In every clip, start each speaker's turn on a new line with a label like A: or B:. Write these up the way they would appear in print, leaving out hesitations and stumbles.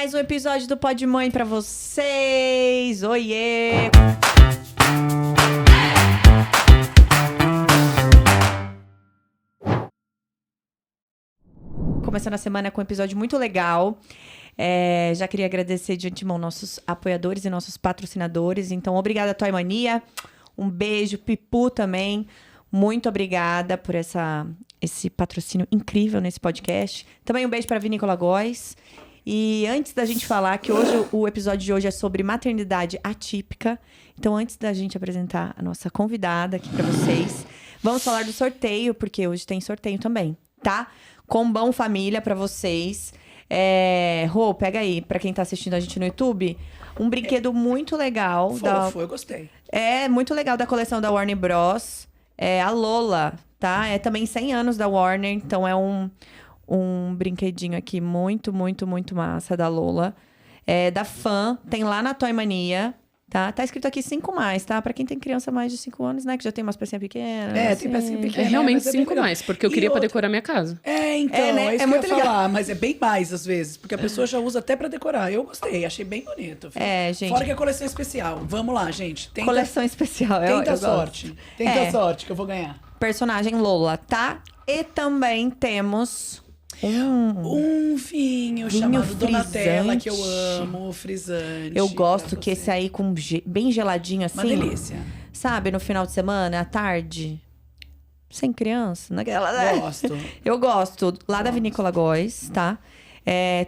A: mais um episódio do Pod Mãe pra vocês. Oiê! Começando a semana com um episódio muito legal. Já queria agradecer de antemão nossos apoiadores e nossos patrocinadores. Então, obrigada, Toy Mania. Um beijo, Pipu também. Muito obrigada por esse patrocínio incrível nesse podcast. Também um beijo para Vinícola Góes. E antes da gente falar que hoje o episódio de hoje é sobre maternidade atípica. Então, antes da gente apresentar a nossa convidada aqui para vocês, vamos falar do sorteio, porque hoje tem sorteio também, tá? Combão Família para vocês. Rô, pega aí, para quem tá assistindo a gente no YouTube, um brinquedo muito legal.
B: Fofo, eu gostei.
A: Muito legal da coleção da Warner Bros. A Lola, tá? É também 100 anos da Warner, então é um brinquedinho aqui muito, muito, muito massa da Lola. Da Fã, tem lá na Toy Mania, tá? Tá escrito aqui 5+, tá? Pra quem tem criança mais de 5 anos, né? Que já tem umas pecinhas pequenas.
B: Tem pecinha pequena.
C: Realmente 5+, porque eu queria pra decorar minha casa.
B: Né?
A: É muito
B: que eu ia
A: legal.
B: falar, mas é bem mais às vezes, porque a pessoa já usa até pra decorar. Eu gostei, achei bem bonito.
A: Gente.
B: Fora que é coleção especial. Vamos lá, gente.
A: Coleção especial.
B: Tenta sorte. Tenta sorte que eu vou ganhar.
A: Personagem Lola, tá? E também temos
B: um vinho chamado Donatella, que eu amo, frisante.
A: Eu gosto que esse aí com bem geladinho assim.
B: Uma delícia.
A: Sabe, no final de semana, à tarde, sem criança, naquela.
B: Gosto.
A: Eu gosto. Lá da Vinícola Góes, tá?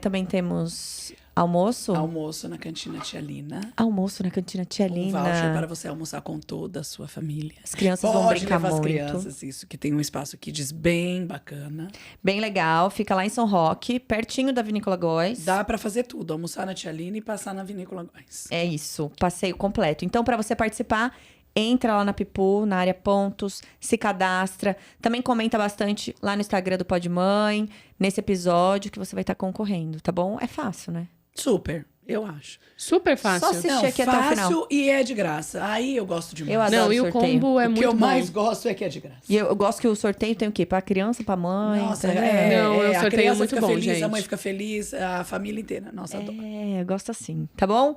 A: Também temos almoço.
B: Almoço na cantina Tia Lina.
A: Almoço na cantina Tia Lina.
B: Um voucher para você almoçar com toda a sua família.
A: As crianças vão brincar muito.
B: As crianças, isso, que tem um espaço Kids bem bacana.
A: Bem legal. Fica lá em São Roque, pertinho da Vinícola Góes.
B: Dá para fazer tudo. Almoçar na Tia Lina e passar na Vinícola Góes.
A: É isso. Passeio completo. Então, para você participar, entra lá na Pipu, na área pontos, se cadastra. Também comenta bastante lá no Instagram do Pod Mãe, nesse episódio que você vai estar concorrendo, tá bom? É fácil, né?
B: Super, eu acho.
C: Super fácil.
A: Só assistir aqui até o final.
B: Fácil e é de graça. Aí eu gosto demais.
A: Eu adoro
C: e o
A: sorteio.
C: combo é
B: o
C: muito
B: que eu
C: bom.
B: mais gosto é que é de graça.
A: E eu gosto que o sorteio tem o quê? Pra criança, pra mãe?
B: Nossa,
A: entendeu?
C: Não, o
B: a
C: sorteio
B: criança
C: é muito
B: fica
C: bom,
B: feliz,
C: gente.
B: a mãe fica feliz, a família inteira. Nossa, adoro.
A: Eu gosto assim, tá bom?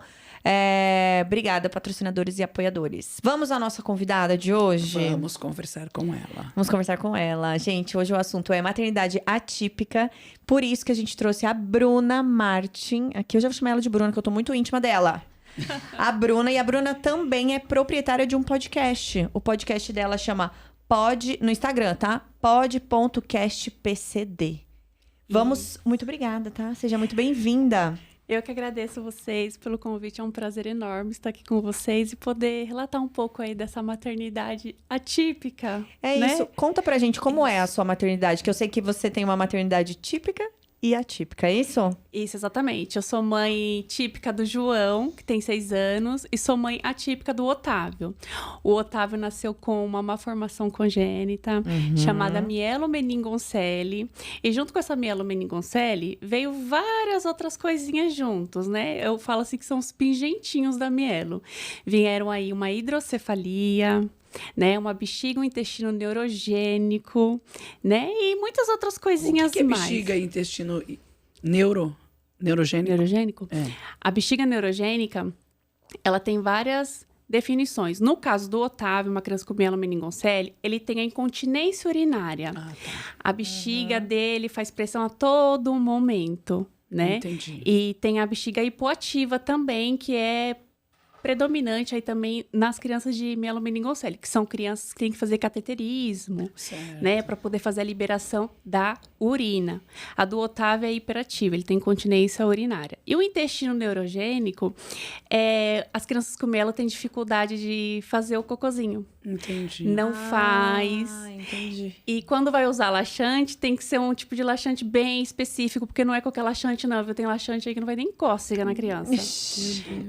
A: Obrigada, patrocinadores e apoiadores. Vamos à nossa convidada de hoje?
B: Vamos conversar com ela.
A: Vamos conversar com ela. Gente, hoje o assunto é maternidade atípica. Por isso que a gente trouxe a Bruna Martin. Aqui eu já vou chamar ela de Bruna, que eu tô muito íntima dela. A Bruna. E a Bruna também é proprietária de um podcast. O podcast dela chama no Instagram, tá? pod.castpcd. Muito obrigada, tá? Seja muito bem-vinda.
D: Eu que agradeço vocês pelo convite, é um prazer enorme estar aqui com vocês e poder relatar um pouco aí dessa maternidade atípica.
A: É
D: né?
A: isso. Conta pra gente como é a sua maternidade, que eu sei que você tem uma maternidade típica e atípica, é isso?
D: Isso, exatamente. Eu sou mãe típica do João, que tem 6 anos, e sou mãe atípica do Otávio. O Otávio nasceu com uma malformação congênita chamada mielomeningoncele. E junto com essa mielomeningoncele, veio várias outras coisinhas juntos, né? Eu falo assim que são os pingentinhos da mielo. Vieram aí uma hidrocefalia, né, uma bexiga, um intestino neurogênico, né, e muitas outras coisinhas
B: O que é
D: mais.
B: bexiga e intestino neurogênico?
D: Neurogênico? A bexiga neurogênica, ela tem várias definições. No caso do Otávio, uma criança com mielomeningoncele, ele tem a incontinência urinária.
B: Tá.
D: A bexiga dele faz pressão a todo momento, né?
B: Entendi.
D: E tem a bexiga hipoativa também, que é predominante aí também nas crianças de mielomeningoncele, que são crianças que têm que fazer cateterismo,
B: Certo.
D: né, para poder fazer a liberação da urina. A do Otávio é hiperativa, ele tem incontinência urinária. E o intestino neurogênico, as crianças com mielo têm dificuldade de fazer o cocôzinho.
B: Entendi.
D: Não faz.
A: Entendi.
D: E quando vai usar laxante, tem que ser um tipo de laxante bem específico, porque não é qualquer laxante, não. Viu? Tem laxante aí que não vai nem cócega na criança.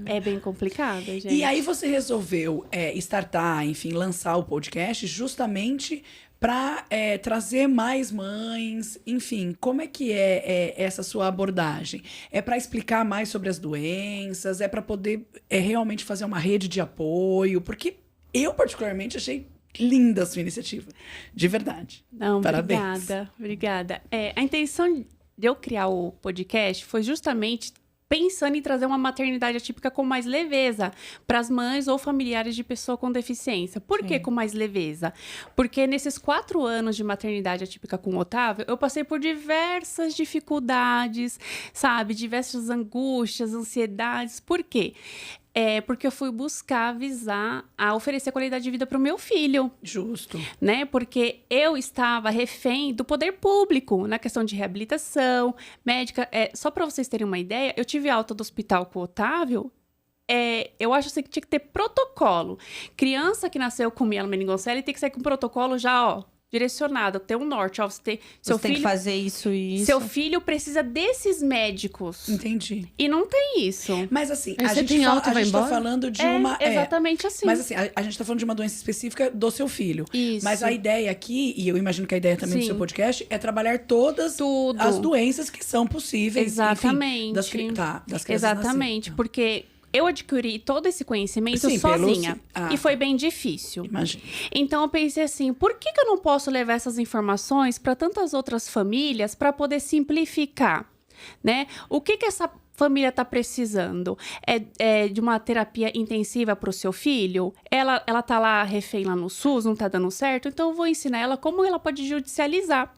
D: É bem complicado, gente.
B: E aí você resolveu startar, enfim, lançar o podcast justamente para trazer mais mães, enfim, como é que é essa sua abordagem? É para explicar mais sobre as doenças? É para poder realmente fazer uma rede de apoio? Porque eu, particularmente, achei linda a sua iniciativa. De verdade.
D: Não,
B: parabéns.
D: Obrigada. A intenção de eu criar o podcast foi justamente pensando em trazer uma maternidade atípica com mais leveza para as mães ou familiares de pessoa com deficiência. Por que com mais leveza? Porque nesses 4 anos de maternidade atípica com o Otávio, eu passei por diversas dificuldades, sabe? Diversas angústias, ansiedades. Por quê? Porque eu fui buscar visar a oferecer qualidade de vida para o meu filho.
B: Justo.
D: Né? Porque eu estava refém do poder público na questão de reabilitação, médica. Só para vocês terem uma ideia, eu tive alta do hospital com o Otávio. Eu acho assim, que tinha que ter protocolo. Criança que nasceu com mielomeningocele tem que sair com protocolo já, ó, direcionado, ter um norte. Ó, você
A: tem que fazer isso e isso.
D: Seu filho precisa desses médicos.
B: Entendi.
D: E não tem isso.
B: Mas assim,
C: Aí
B: a
C: você
B: gente,
C: tem alta e
B: a
C: vai
B: gente tá
C: embora?
B: falando de uma...
D: Exatamente assim.
B: Mas assim, a gente tá falando de uma doença específica do seu filho.
D: Isso.
B: Mas a ideia aqui, e eu imagino que a ideia também do
D: Sim.
B: seu podcast, é trabalhar todas
D: Tudo.
B: as doenças que são possíveis.
D: Exatamente.
B: Enfim, das crianças
D: Exatamente,
B: nascerem.
D: porque eu adquiri todo esse conhecimento
B: Sim,
D: sozinha.
B: pelo...
D: E foi bem difícil.
B: Imagina.
D: Então eu pensei assim, por que eu não posso levar essas informações para tantas outras famílias para poder simplificar, né? O que essa família está precisando? É de uma terapia intensiva para o seu filho? Ela tá lá refém lá no SUS, não tá dando certo? Então eu vou ensinar ela como ela pode judicializar.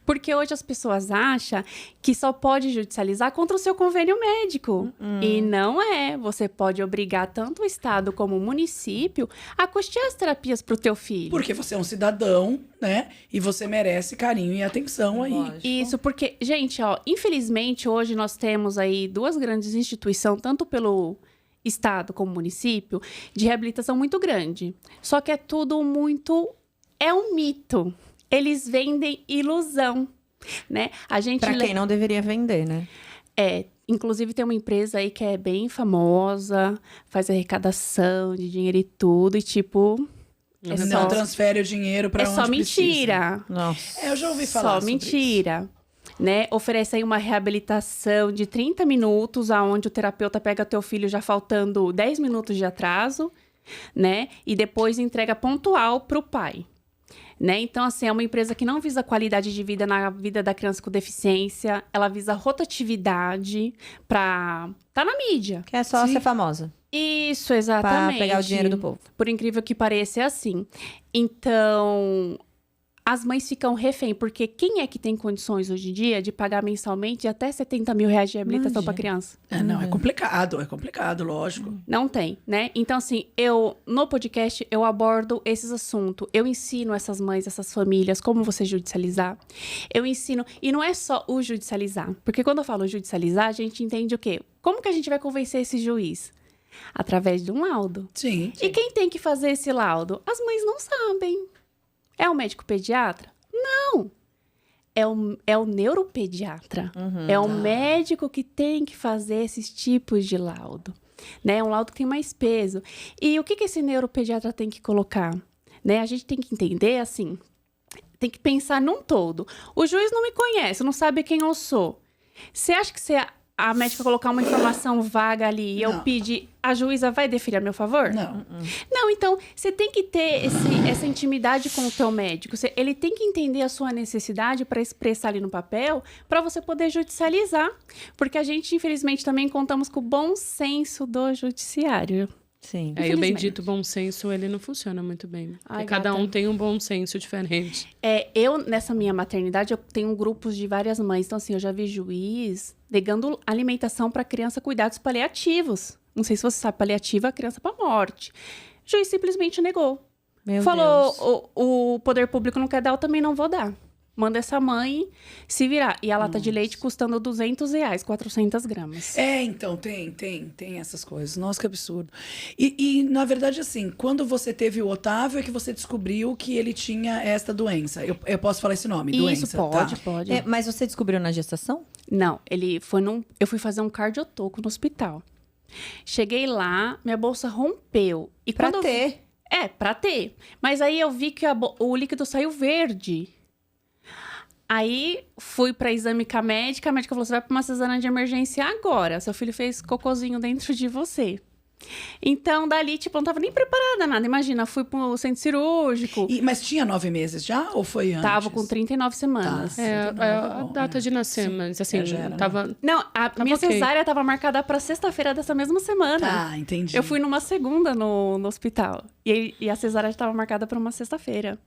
D: Porque hoje as pessoas acham que só pode judicializar contra o seu convênio médico. E não é. Você pode obrigar tanto o Estado como o município a custear as terapias para o teu filho.
B: Porque você é um cidadão, né? E você merece carinho e atenção aí.
A: Lógico.
D: Isso, porque, gente, ó, infelizmente hoje nós temos aí 2 grandes instituições, tanto pelo Estado como município, de reabilitação muito grande. Só que é tudo muito... É um mito. Eles vendem ilusão, né?
A: Pra quem não deveria vender, né?
D: Inclusive tem uma empresa aí que é bem famosa, faz arrecadação de dinheiro e tudo, e tipo...
B: Não transfere o dinheiro pra onde
D: só
B: precisa.
D: mentira.
A: Nossa.
B: Eu já ouvi falar
D: Só
B: sobre
D: mentira. Né? Oferece aí uma reabilitação de 30 minutos, aonde o terapeuta pega teu filho já faltando 10 minutos de atraso, né? E depois entrega pontual pro pai. Né? Então, assim, é uma empresa que não visa qualidade de vida na vida da criança com deficiência, ela visa rotatividade pra... Tá na mídia.
A: Que é só
B: Sim.
A: ser famosa.
D: Isso, exatamente.
A: Pra pegar o dinheiro do povo.
D: Por incrível que pareça, é assim. Então, as mães ficam refém, porque quem é que tem condições hoje em dia de pagar mensalmente até 70 mil reais de reabilitação para criança?
B: Não, é complicado, lógico.
D: Não tem, né? Então, assim, no podcast, eu abordo esses assuntos. Eu ensino essas mães, essas famílias, como você judicializar. Eu ensino, e não é só o judicializar. Porque quando eu falo judicializar, a gente entende o quê? Como que a gente vai convencer esse juiz? Através de um laudo.
B: Sim.
D: E quem tem que fazer esse laudo? As mães não sabem. É o médico pediatra? Não. É o neuropediatra. É o médico que tem que fazer esses tipos de laudo. Né? É um laudo que tem mais peso. E o que esse neuropediatra tem que colocar? Né? A gente tem que entender, assim, tem que pensar num todo. O juiz não me conhece, não sabe quem eu sou. Você acha que a médica colocar uma informação vaga ali e eu pedir, a juíza vai deferir a meu favor?
B: Não.
D: Não, então, você tem que ter essa intimidade com o teu médico. Ele tem que entender a sua necessidade para expressar ali no papel, para você poder judicializar. Porque a gente, infelizmente, também contamos com o bom senso do judiciário.
A: Sim.
C: E o bendito bom senso, ele não funciona muito bem. Porque cada um tem um bom senso diferente.
D: Eu, nessa minha maternidade, eu tenho grupos de várias mães. Então, assim, eu já vi juiz negando alimentação para criança cuidados paliativos. Não sei se você sabe, paliativa é criança para morte. O juiz simplesmente negou.
A: Meu
D: Falou,
A: Deus.
D: o poder público não quer dar, eu também não vou dar. Manda essa mãe se virar. E a lata de leite custando R$200, 400 gramas.
B: Então, tem essas coisas. Nossa, que absurdo. E, na verdade, assim, quando você teve o Otávio, é que você descobriu que ele tinha esta doença. Eu posso falar esse nome? Doença,
D: Isso, pode,
B: tá?
D: pode.
A: Mas você descobriu na gestação?
D: Não, eu fui fazer um cardiotoco no hospital. Cheguei lá, minha bolsa rompeu. E
A: Pra
D: quando
A: ter.
D: pra ter. Mas aí eu vi que o líquido saiu verde. Aí fui pra exame com a médica falou, você vai pra uma cesárea de emergência agora. Seu filho fez cocôzinho dentro de você. Então, dali, tipo, eu não tava nem preparada nada. Imagina, fui pro centro cirúrgico.
B: Mas tinha 9 meses já ou foi antes?
D: Tava com 39 semanas.
C: A data de nascer, mas assim,
B: já era,
C: tava...
B: né?
D: Não, a minha cesárea tava marcada pra sexta-feira dessa mesma semana.
B: Tá, entendi.
D: Eu fui numa segunda no hospital. E a cesárea já tava marcada pra uma sexta-feira.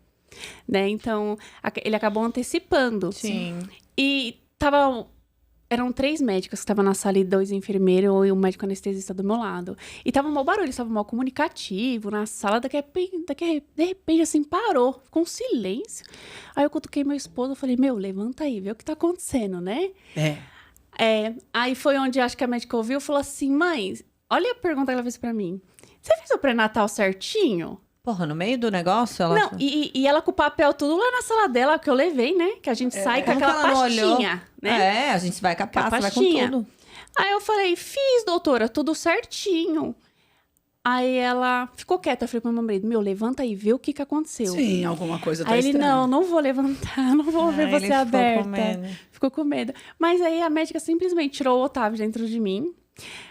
D: Né? Então, ele acabou antecipando.
A: Sim.
D: E eram 3 médicos que estavam na sala e 2 enfermeiros e um médico anestesista do meu lado. E tava mal barulho, estava mal comunicativo na sala. De repente, assim, parou. Ficou um silêncio. Aí eu cutuquei meu esposo e falei, levanta aí, vê o que tá acontecendo, né? Aí foi onde acho que a médica ouviu e falou assim, mãe, olha a pergunta que ela fez pra mim. Você fez o pré-natal certinho?
A: Porra, no meio do negócio, ela...
D: Não, e ela com o papel tudo lá na sala dela, que eu levei, né? Que a gente sai com aquela pastinha, né?
A: A gente vai com a pasta, vai com tudo.
D: Aí eu falei, fiz, doutora, tudo certinho. Aí ela ficou quieta, eu falei pro meu marido, levanta aí, vê o que aconteceu.
B: Sim, alguma coisa tá
D: aí ele,
B: estranha.
D: não vou levantar, não vou ver você aberta. Ficou com medo. Mas aí a médica simplesmente tirou o Otávio dentro de mim,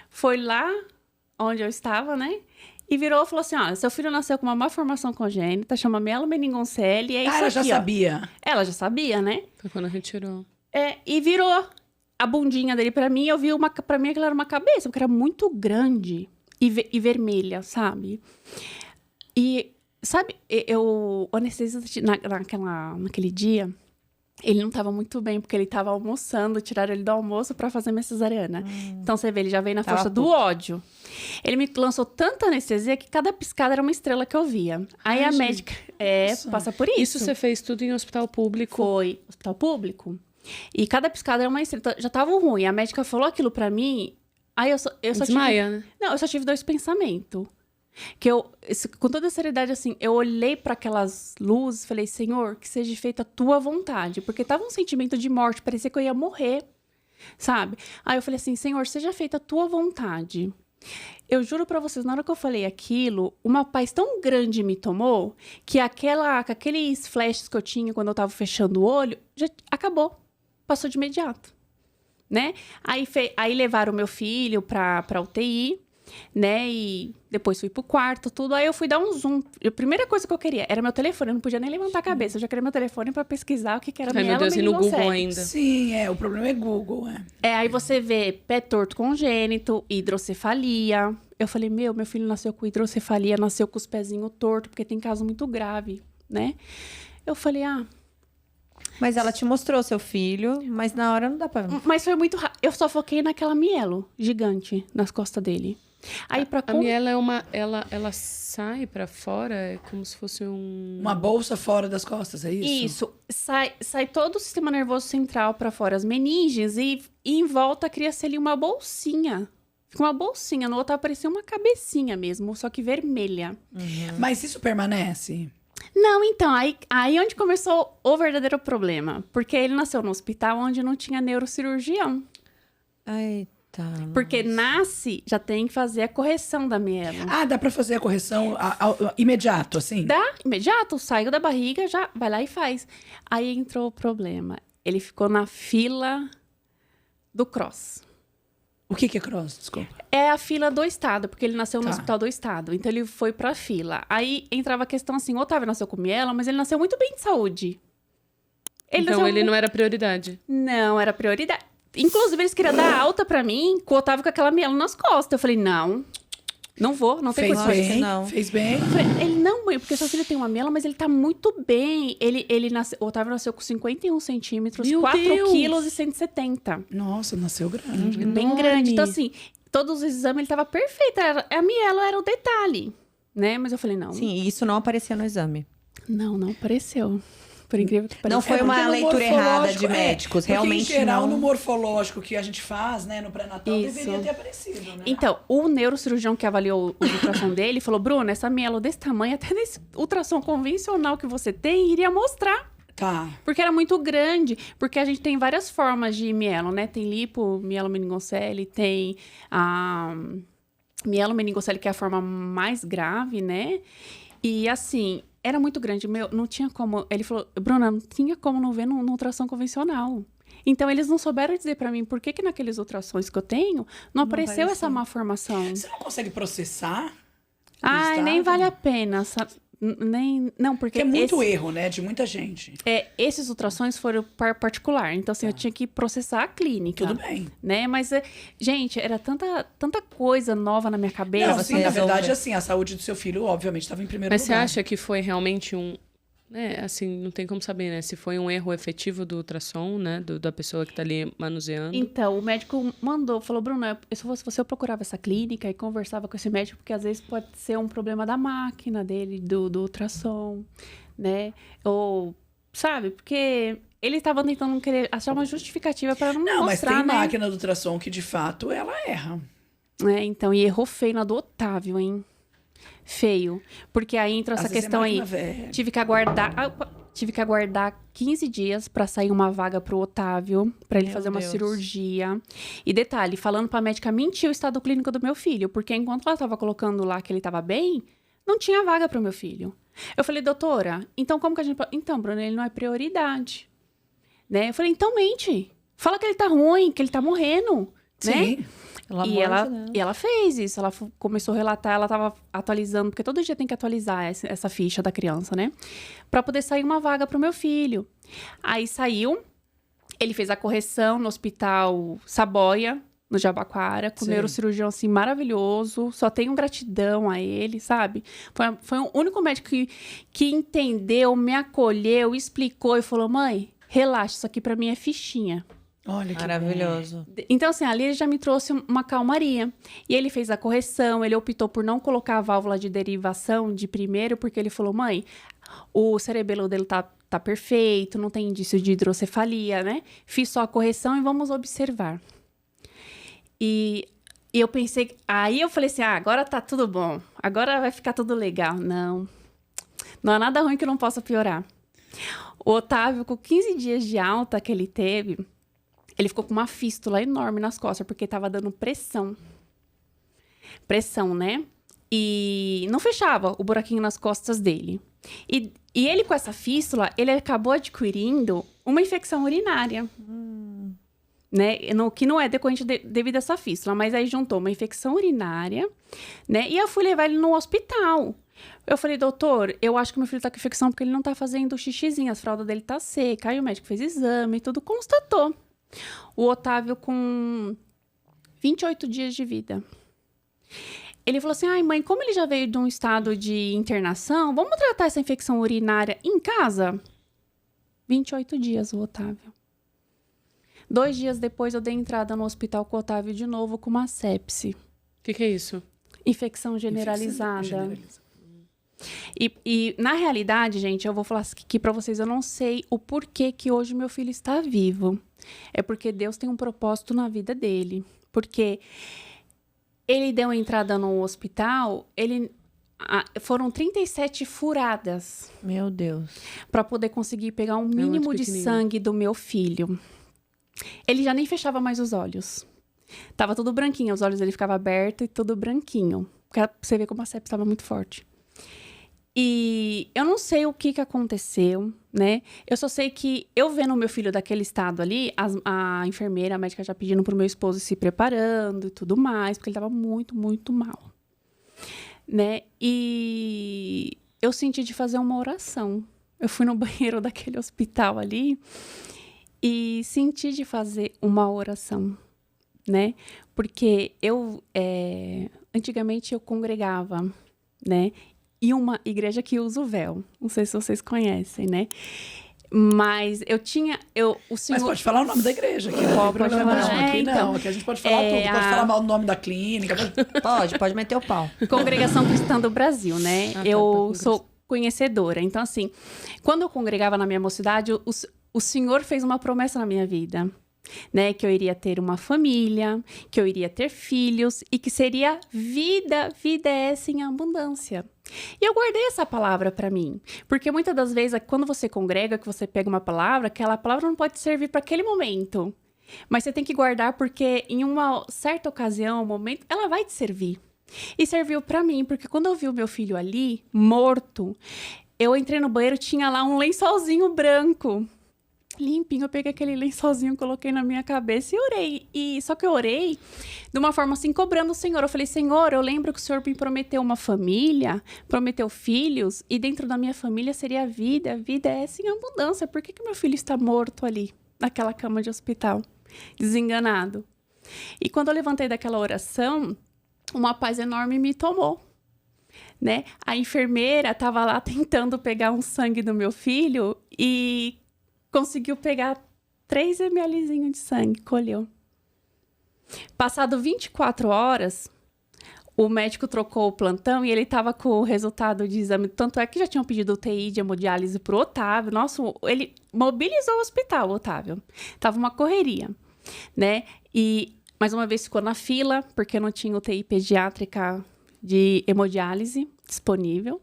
D: foi lá onde eu estava, né? E virou e falou assim, seu filho nasceu com uma má formação congênita, chama mielomeningoncele, é isso aqui,
B: ela já sabia?
D: Ela já sabia, né?
C: Foi quando retirou.
D: E virou a bundinha dele pra mim, eu vi pra mim aquilo era uma cabeça, porque era muito grande e vermelha, sabe? E, sabe, o anestesista naquele dia... Ele não tava muito bem, porque ele tava almoçando, tiraram ele do almoço pra fazer minha cesariana. Então, você vê, ele já veio na força do ódio. Ele me lançou tanta anestesia que cada piscada era uma estrela que eu via. Aí a médica... passa por isso.
C: Isso você fez tudo em hospital público?
D: Foi hospital público. E cada piscada era uma estrela. Já tava ruim. A médica falou aquilo pra mim... Aí eu só
C: desmaia, né?
D: Não, eu só tive 2 pensamentos. Que com toda a seriedade, assim, eu olhei para aquelas luzes e falei, Senhor, que seja feita a tua vontade. Porque tava um sentimento de morte, parecia que eu ia morrer, sabe? Aí eu falei assim, Senhor, seja feita a tua vontade. Eu juro para vocês, na hora que eu falei aquilo, uma paz tão grande me tomou que aqueles flashes que eu tinha quando eu tava fechando o olho, já acabou. Passou de imediato, né? Aí levaram o meu filho pra UTI, né, e depois fui pro quarto, tudo, aí eu fui dar um zoom. A primeira coisa que eu queria era meu telefone, eu não podia nem levantar a cabeça, eu já queria meu telefone pra pesquisar o que era
C: meu Deus, e no Google ainda.
B: Sim, o problema é Google,
D: aí você vê pé torto congênito, hidrocefalia. Eu falei, meu filho nasceu com hidrocefalia, nasceu com os pezinhos tortos, porque tem caso muito grave, né? Eu falei,
A: Mas ela te mostrou seu filho, mas na hora não dá pra...
D: Mas foi muito rápido. Eu só foquei naquela mielo gigante nas costas dele. Aí,
C: a miela é ela sai pra fora, é como se fosse
B: uma bolsa fora das costas, é isso?
D: Isso. Sai todo o sistema nervoso central pra fora, as meninges, e em volta cria-se ali uma bolsinha. Fica uma bolsinha, no outro parecia uma cabecinha mesmo, só que vermelha.
B: Mas isso permanece?
D: Não, então, aí onde começou o verdadeiro problema. Porque ele nasceu no hospital onde não tinha neurocirurgião. Porque nasce, já tem que fazer a correção da mielo.
B: Dá pra fazer a correção imediato, assim?
D: Dá, imediato. Saiu da barriga, já vai lá e faz. Aí entrou o problema. Ele ficou na fila do CROSS.
B: O que é CROSS? Desculpa.
D: É a fila do estado, porque ele nasceu no hospital do estado. Então, ele foi pra fila. Aí, entrava a questão assim, o Otávio nasceu com mielo, mas ele nasceu muito bem de saúde.
C: Então, ele não era prioridade?
D: Não, era prioridade. Inclusive, eles queriam dar alta pra mim com o Otávio com aquela mielo nas costas. Eu falei, não vou, não tem condições.
B: Fez bem.
D: Eu falei, ele, não, mãe, porque seu filho tem uma mielo, mas ele tá muito bem. O Otávio nasceu com 51 centímetros, 4 quilos e 170.
B: Nossa, nasceu grande.
D: Bem grande. Então, assim, todos os exames ele tava perfeito. A mielo era o detalhe, né? Mas eu falei, não.
A: Sim, e isso não aparecia no exame.
D: Não apareceu. Por incrível que pareça.
A: Não foi uma leitura errada de médicos, realmente.
B: Em geral,
A: não.
B: no morfológico que a gente faz, né, no pré-natal, deveria ter aparecido, né?
D: Então, o neurocirurgião que avaliou o ultrassom dele falou, Bruna, essa mielo desse tamanho, até nesse ultrassom convencional que você tem, iria mostrar.
B: Tá.
D: Porque era muito grande. Porque a gente tem várias formas de mielo, né? Tem mielomeningocele, tem a mielomeningocele, que é a forma mais grave, né? E assim... Era muito grande, não tinha como... Ele falou, Bruna, não tinha como não ver no ultrassom convencional. Então, eles não souberam dizer pra mim por que naqueles ultrassons que eu tenho não apareceu essa malformação.
B: Você não consegue processar?
D: Ai, nem vale a pena, sabe? Não, porque
B: é muito erro, né, de muita gente.
D: Esses ultrassons foram particular, então assim, eu tinha que processar a clínica.
B: Tudo bem.
D: Né, mas, gente, era tanta coisa nova na minha cabeça.
B: Não, assim, na verdade, assim, a saúde do seu filho, obviamente, estava em primeiro lugar.
C: Mas você acha que foi realmente assim, não tem como saber, né? Se foi um erro efetivo do ultrassom, né? Da pessoa que tá ali manuseando.
D: Então, o médico falou, Bruno, se fosse você, eu procurava essa clínica e conversava com esse médico, porque às vezes pode ser um problema da máquina dele, do ultrassom, né? Ou, sabe? Porque ele estava tentando querer achar uma justificativa para não mostrar,
B: mas tem
D: né?
B: máquina do ultrassom que, de fato, ela erra.
D: Então, e errou feio na do Otávio, hein? Feio. Porque aí entra essa questão aí. Tive que aguardar 15 dias pra sair uma vaga pro Otávio, pra ele fazer uma cirurgia. E detalhe, falando pra médica mentir o estado clínico do meu filho, porque enquanto ela tava colocando lá que ele tava bem, não tinha vaga pro meu filho. Eu falei, doutora, então como que a gente... Então, Bruno, ele não é prioridade. Né? Eu falei, então mente. Fala que ele tá ruim, que ele tá morrendo.
B: Sim.
D: Né? E ela fez isso, ela começou a relatar, ela tava atualizando, porque todo dia tem que atualizar essa ficha da criança, né? Pra poder sair uma vaga pro meu filho. Aí saiu, ele fez a correção no hospital Saboia, no Jabaquara, com o neurocirurgião, assim, maravilhoso. Só tenho gratidão a ele, sabe? Foi o único médico que entendeu, me acolheu, explicou e falou, mãe, relaxa, isso aqui pra mim é fichinha.
B: Olha que
A: maravilhoso.
D: Então, assim, ali ele já me trouxe uma calmaria. E ele fez a correção, ele optou por não colocar a válvula de derivação de primeiro, porque ele falou, mãe, o cerebelo dele tá perfeito, não tem indício de hidrocefalia, né? Fiz só a correção e vamos observar. E eu pensei... Aí eu falei assim, agora tá tudo bom. Agora vai ficar tudo legal. Não há nada ruim que não possa piorar. O Otávio, com 15 dias de alta que ele teve... Ele ficou com uma fístula enorme nas costas, porque tava dando pressão. Pressão, né? E não fechava o buraquinho nas costas dele. E ele, com essa fístula, ele acabou adquirindo uma infecção urinária. Né? Que não é decorrente devido a essa fístula, mas aí juntou uma infecção urinária, né? E eu fui levar ele no hospital. Eu falei, doutor, eu acho que meu filho tá com infecção porque ele não tá fazendo xixizinho, as fraldas dele tá seca. Aí o médico fez exame e tudo, constatou. O Otávio com 28 dias de vida. Ele falou assim, mãe, como ele já veio de um estado de internação, vamos tratar essa infecção urinária em casa? 28 dias, o Otávio. 2 dias depois, eu dei entrada no hospital com o Otávio de novo com uma sepse.
C: O que é isso?
D: Infecção generalizada. E na realidade, gente, eu vou falar aqui pra vocês, eu não sei o porquê que hoje meu filho está vivo. É porque Deus tem um propósito na vida dele. Porque ele deu entrada no hospital, foram 37 furadas.
A: Meu Deus.
D: Pra poder conseguir pegar um mínimo de sangue do meu filho. Ele já nem fechava mais os olhos. Tava tudo branquinho, os olhos dele ficavam abertos e tudo branquinho. Pra você ver como a sepse estava muito forte. E eu não sei o que aconteceu, né? Eu só sei que eu vendo o meu filho daquele estado ali, a enfermeira, a médica já pedindo pro meu esposo se preparando e tudo mais, porque ele tava muito, muito mal, né? E eu senti de fazer uma oração. Eu fui no banheiro daquele hospital ali e senti de fazer uma oração, né? Porque antigamente eu congregava, né? E uma igreja que usa o véu. Não sei se vocês conhecem, né? Mas eu tinha... o senhor...
B: Mas pode falar o nome da igreja. Aqui,
D: pode falar.
B: Aqui não, aqui a gente pode falar tudo. Pode falar mal o nome da clínica.
A: Pode meter o pau.
D: Congregação Cristã do Brasil, né? Eu sou conhecedora. Então, assim, quando eu congregava na minha mocidade, o senhor fez uma promessa na minha vida. Né, que eu iria ter uma família, que eu iria ter filhos e que seria vida essa em abundância. E eu guardei essa palavra para mim, porque muitas das vezes quando você congrega, que você pega uma palavra, aquela palavra não pode servir para aquele momento, mas você tem que guardar porque em uma certa ocasião, um momento, ela vai te servir. E serviu para mim, porque quando eu vi o meu filho ali, morto, eu entrei no banheiro, tinha lá um lençolzinho branco. limpinho. Eu peguei aquele lençolzinho, coloquei na minha cabeça e orei. Só que eu orei de uma forma assim, cobrando o Senhor. Eu falei, Senhor, eu lembro que o Senhor me prometeu uma família, prometeu filhos, e dentro da minha família seria a vida. A vida é essa em abundância. Por que meu filho está morto ali, naquela cama de hospital, desenganado? E quando eu levantei daquela oração, uma paz enorme me tomou, né? A enfermeira estava lá tentando pegar um sangue do meu filho e conseguiu pegar 3 mlzinho de sangue, colheu. Passado 24 horas, o médico trocou o plantão e ele estava com o resultado de exame. Tanto é que já tinham pedido UTI de hemodiálise para o Otávio. Nossa, ele mobilizou o hospital, o Otávio. Tava uma correria, né? E mais uma vez ficou na fila, porque não tinha UTI pediátrica de hemodiálise disponível,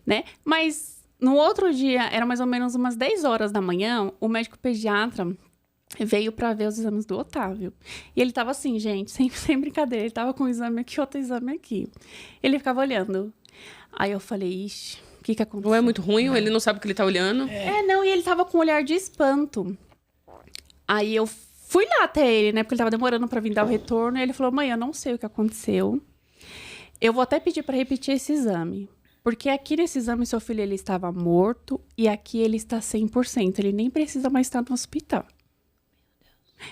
D: né? Mas no outro dia, era mais ou menos umas 10 horas da manhã, o médico pediatra veio para ver os exames do Otávio. E ele tava assim, gente, sem brincadeira, ele tava com um exame aqui, outro exame aqui. Ele ficava olhando. Aí eu falei, ixi, o que aconteceu?
C: Ou é muito ruim, ou ele não sabe o que ele tá olhando.
D: Não, e ele tava com um olhar de espanto. Aí eu fui lá até ele, né, porque ele tava demorando para vir dar o retorno, e ele falou, mãe, eu não sei o que aconteceu. Eu vou até pedir para repetir esse exame. Porque aqui nesse exame, seu filho ele estava morto e aqui ele está 100%. Ele nem precisa mais estar no hospital.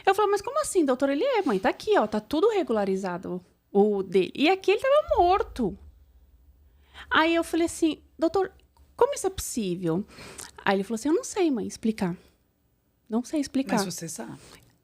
D: Eu falei, mas como assim, doutor? Ele mãe, tá aqui, ó, tá tudo regularizado o dele. E aqui ele estava morto. Aí eu falei assim, doutor, como isso é possível? Aí ele falou assim, eu não sei, mãe, explicar. Não sei explicar.
B: Mas você sabe.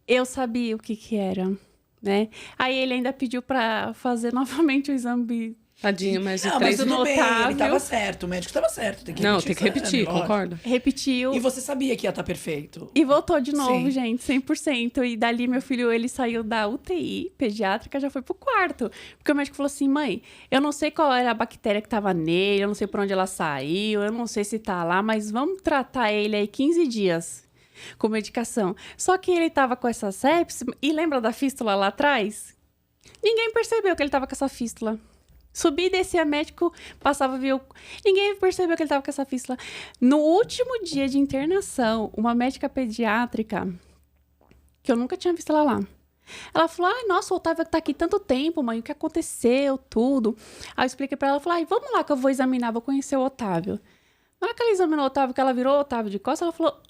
D: Eu sabia o que era, né? Aí ele ainda pediu para fazer novamente o exame.
C: Tadinho, mas o
B: Não, mas
C: três...
B: tudo bem,
D: Otávio.
B: ele tava certo, o médico tava certo. Tem que
C: Não,
B: repetir
C: tem que repetir,
B: lógico.
C: concordo.
D: Repetiu.
B: E você sabia que ia estar perfeito.
D: E voltou de novo,
B: Sim.
D: gente, 100%. E dali, meu filho, ele saiu da UTI pediátrica, já foi pro quarto. Porque o médico falou assim, mãe, eu não sei qual era a bactéria que tava nele, eu não sei por onde ela saiu, eu não sei se tá lá, mas vamos tratar ele aí 15 dias com medicação. Só que ele tava com essa sepse, e lembra da fístula lá atrás? Ninguém percebeu que ele tava com essa fístula. Subi e descia médico, passava, viu. Ninguém percebeu que ele tava com essa fístula. No último dia de internação, uma médica pediátrica, que eu nunca tinha visto ela lá, ela falou, ai, nossa, o Otávio tá aqui tanto tempo, mãe, o que aconteceu, tudo. Aí eu expliquei pra ela, falei, ai, vamos lá que eu vou examinar, vou conhecer o Otávio. Na hora que ela examinou o Otávio, que ela virou o Otávio de costas, ela falou,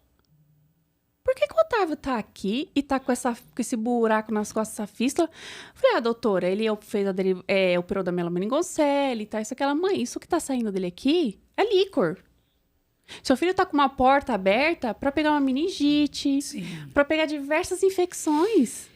D: por que o Otávio tá aqui e tá com esse buraco nas costas, essa fístula? Falei, doutora, ele fez operou da melanocele e tal, isso aquela. Mãe, isso que tá saindo dele aqui é líquor. Seu filho tá com uma porta aberta pra pegar uma meningite, pra pegar diversas infecções.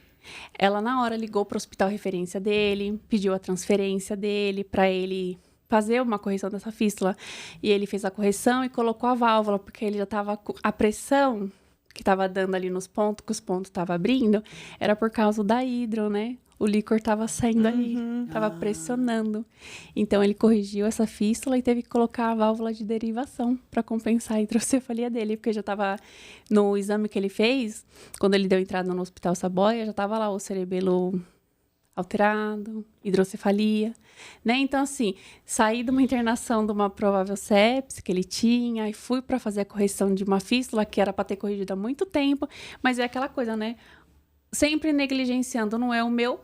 D: Ela, na hora, ligou pro hospital referência dele, pediu a transferência dele pra ele fazer uma correção dessa fístula. E ele fez a correção e colocou a válvula, porque ele já tava com a pressão que tava dando ali nos pontos, que os pontos tava abrindo, era por causa da hidro, né? O líquor tava saindo ali, tava pressionando. Então, ele corrigiu essa fístula e teve que colocar a válvula de derivação para compensar a hidrocefalia dele, porque já tava no exame que ele fez, quando ele deu entrada no Hospital Saboia, já tava lá o cerebelo alterado, hidrocefalia, né? Então, assim, saí de uma internação de uma provável sepse que ele tinha e fui para fazer a correção de uma fístula que era para ter corrigido há muito tempo, mas é aquela coisa, né? Sempre negligenciando, não é o meu,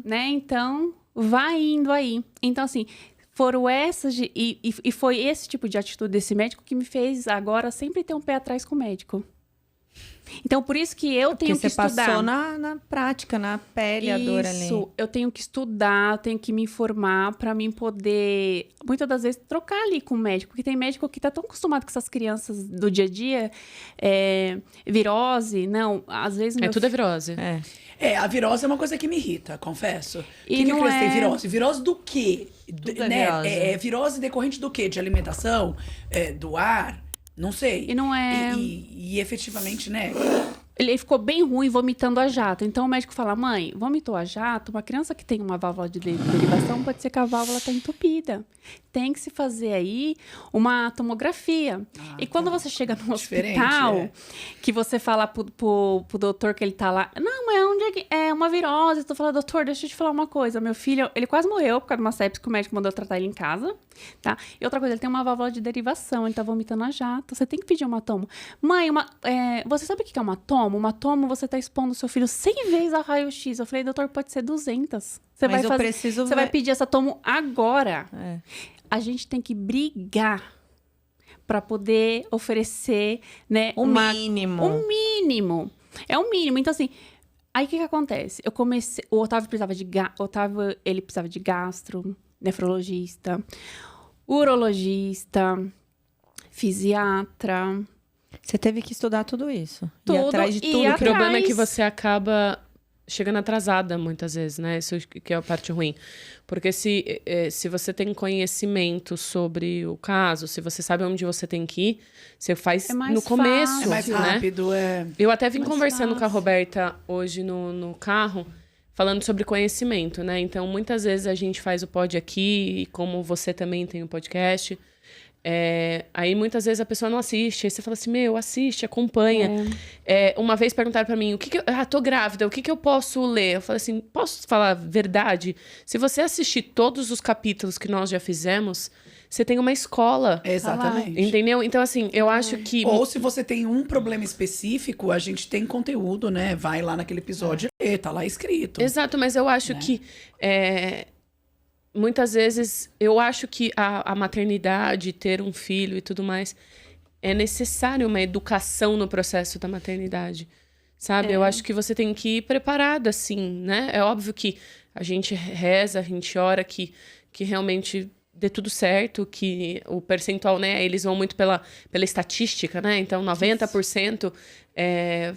D: né? Então, vai indo aí. Então, assim, foram essas... E foi esse tipo de atitude desse médico que me fez agora sempre ter um pé atrás com o médico. Então, por isso que eu tenho que estudar.
A: Porque você passou na prática, na pele, a dor ali.
D: Isso, eu tenho que estudar, eu tenho que me informar para mim poder, muitas das vezes, trocar ali com o médico. Porque tem médico que tá tão acostumado com essas crianças do dia a dia, virose, não, às vezes...
C: Tudo é virose.
B: A virose é uma coisa que me irrita, confesso.
D: E
B: que
D: não
B: criança tem
D: é-
B: virose? Virose do quê?
A: é virose.
B: Virose decorrente do quê? De alimentação? Do ar? Não sei.
D: E não é-
B: E efetivamente, né?
D: Ele ficou bem ruim vomitando a jato. Então, o médico fala, mãe, vomitou a jato, uma criança que tem uma válvula de derivação, pode ser que a válvula está entupida. Tem que se fazer aí uma tomografia. E quando você chega no
B: Diferente,
D: hospital, que você fala pro doutor que ele tá lá, não, é um uma virose. Tu fala, doutor, deixa eu te falar uma coisa. Meu filho, ele quase morreu por causa de uma sepse que o médico mandou eu tratar ele em casa, tá? E outra coisa, ele tem uma válvula de derivação, ele tá vomitando a jato. Você tem que pedir um hematomo. Mãe, você sabe o que é um hematomo? Um hematomo, você tá expondo o seu filho 100 vezes a raio-x. Eu falei, doutor, pode ser 200. Você vai pedir essa tomo agora. A gente tem que brigar para poder oferecer, né,
A: o mínimo.
D: Um mínimo. É um mínimo. Então, assim, aí o que acontece? O Otávio precisava ele precisava de gastro, nefrologista, urologista, fisiatra.
A: Você teve que estudar tudo isso.
D: Tudo.
A: Ir atrás de tudo.
C: O problema é que você acaba chegando atrasada muitas vezes, né? Isso que é a parte ruim. Porque se você tem conhecimento sobre o caso, se você sabe onde você tem que ir, você faz no começo.
B: É mais rápido, né?
C: Eu até vim conversando com a Roberta hoje no carro, falando sobre conhecimento, né? Então, muitas vezes a gente faz o pod aqui, e como você também tem o podcast... aí muitas vezes a pessoa não assiste, aí você fala assim, assiste, acompanha. Uma vez perguntaram pra mim, tô grávida, o que eu posso ler? Eu falei assim, posso falar a verdade? Se você assistir todos os capítulos que nós já fizemos, você tem uma escola.
B: Exatamente.
C: Entendeu? Então, assim, eu acho que...
B: Ou se você tem um problema específico, a gente tem conteúdo, né? Vai lá naquele episódio e tá lá escrito.
C: Exato, mas eu acho que... muitas vezes, eu acho que a maternidade, ter um filho e tudo mais, é necessário uma educação no processo da maternidade, sabe? Eu acho que você tem que ir preparada, assim, né? É óbvio que a gente reza, a gente ora que realmente dê tudo certo, que o percentual, né? Eles vão muito pela estatística, né? Então, 90%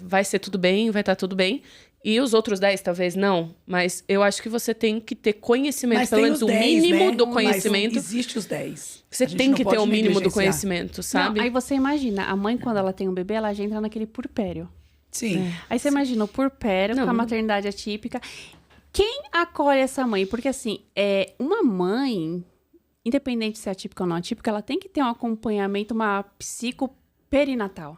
C: vai ser tudo bem, vai estar tudo bem. E os outros 10 talvez não, mas eu acho que você tem que ter conhecimento,
B: mas
C: pelo menos o mínimo, né, do conhecimento.
B: Mas existe os 10.
C: Você tem que ter o mínimo do conhecimento, sabe?
D: Não, aí você imagina, a mãe quando ela tem um bebê, ela já entra naquele puerpério.
B: Sim.
D: Aí você imagina o puerpério com a maternidade atípica. Quem acolhe essa mãe? Porque assim, uma mãe, independente se é atípica ou não atípica, ela tem que ter um acompanhamento, uma perinatal.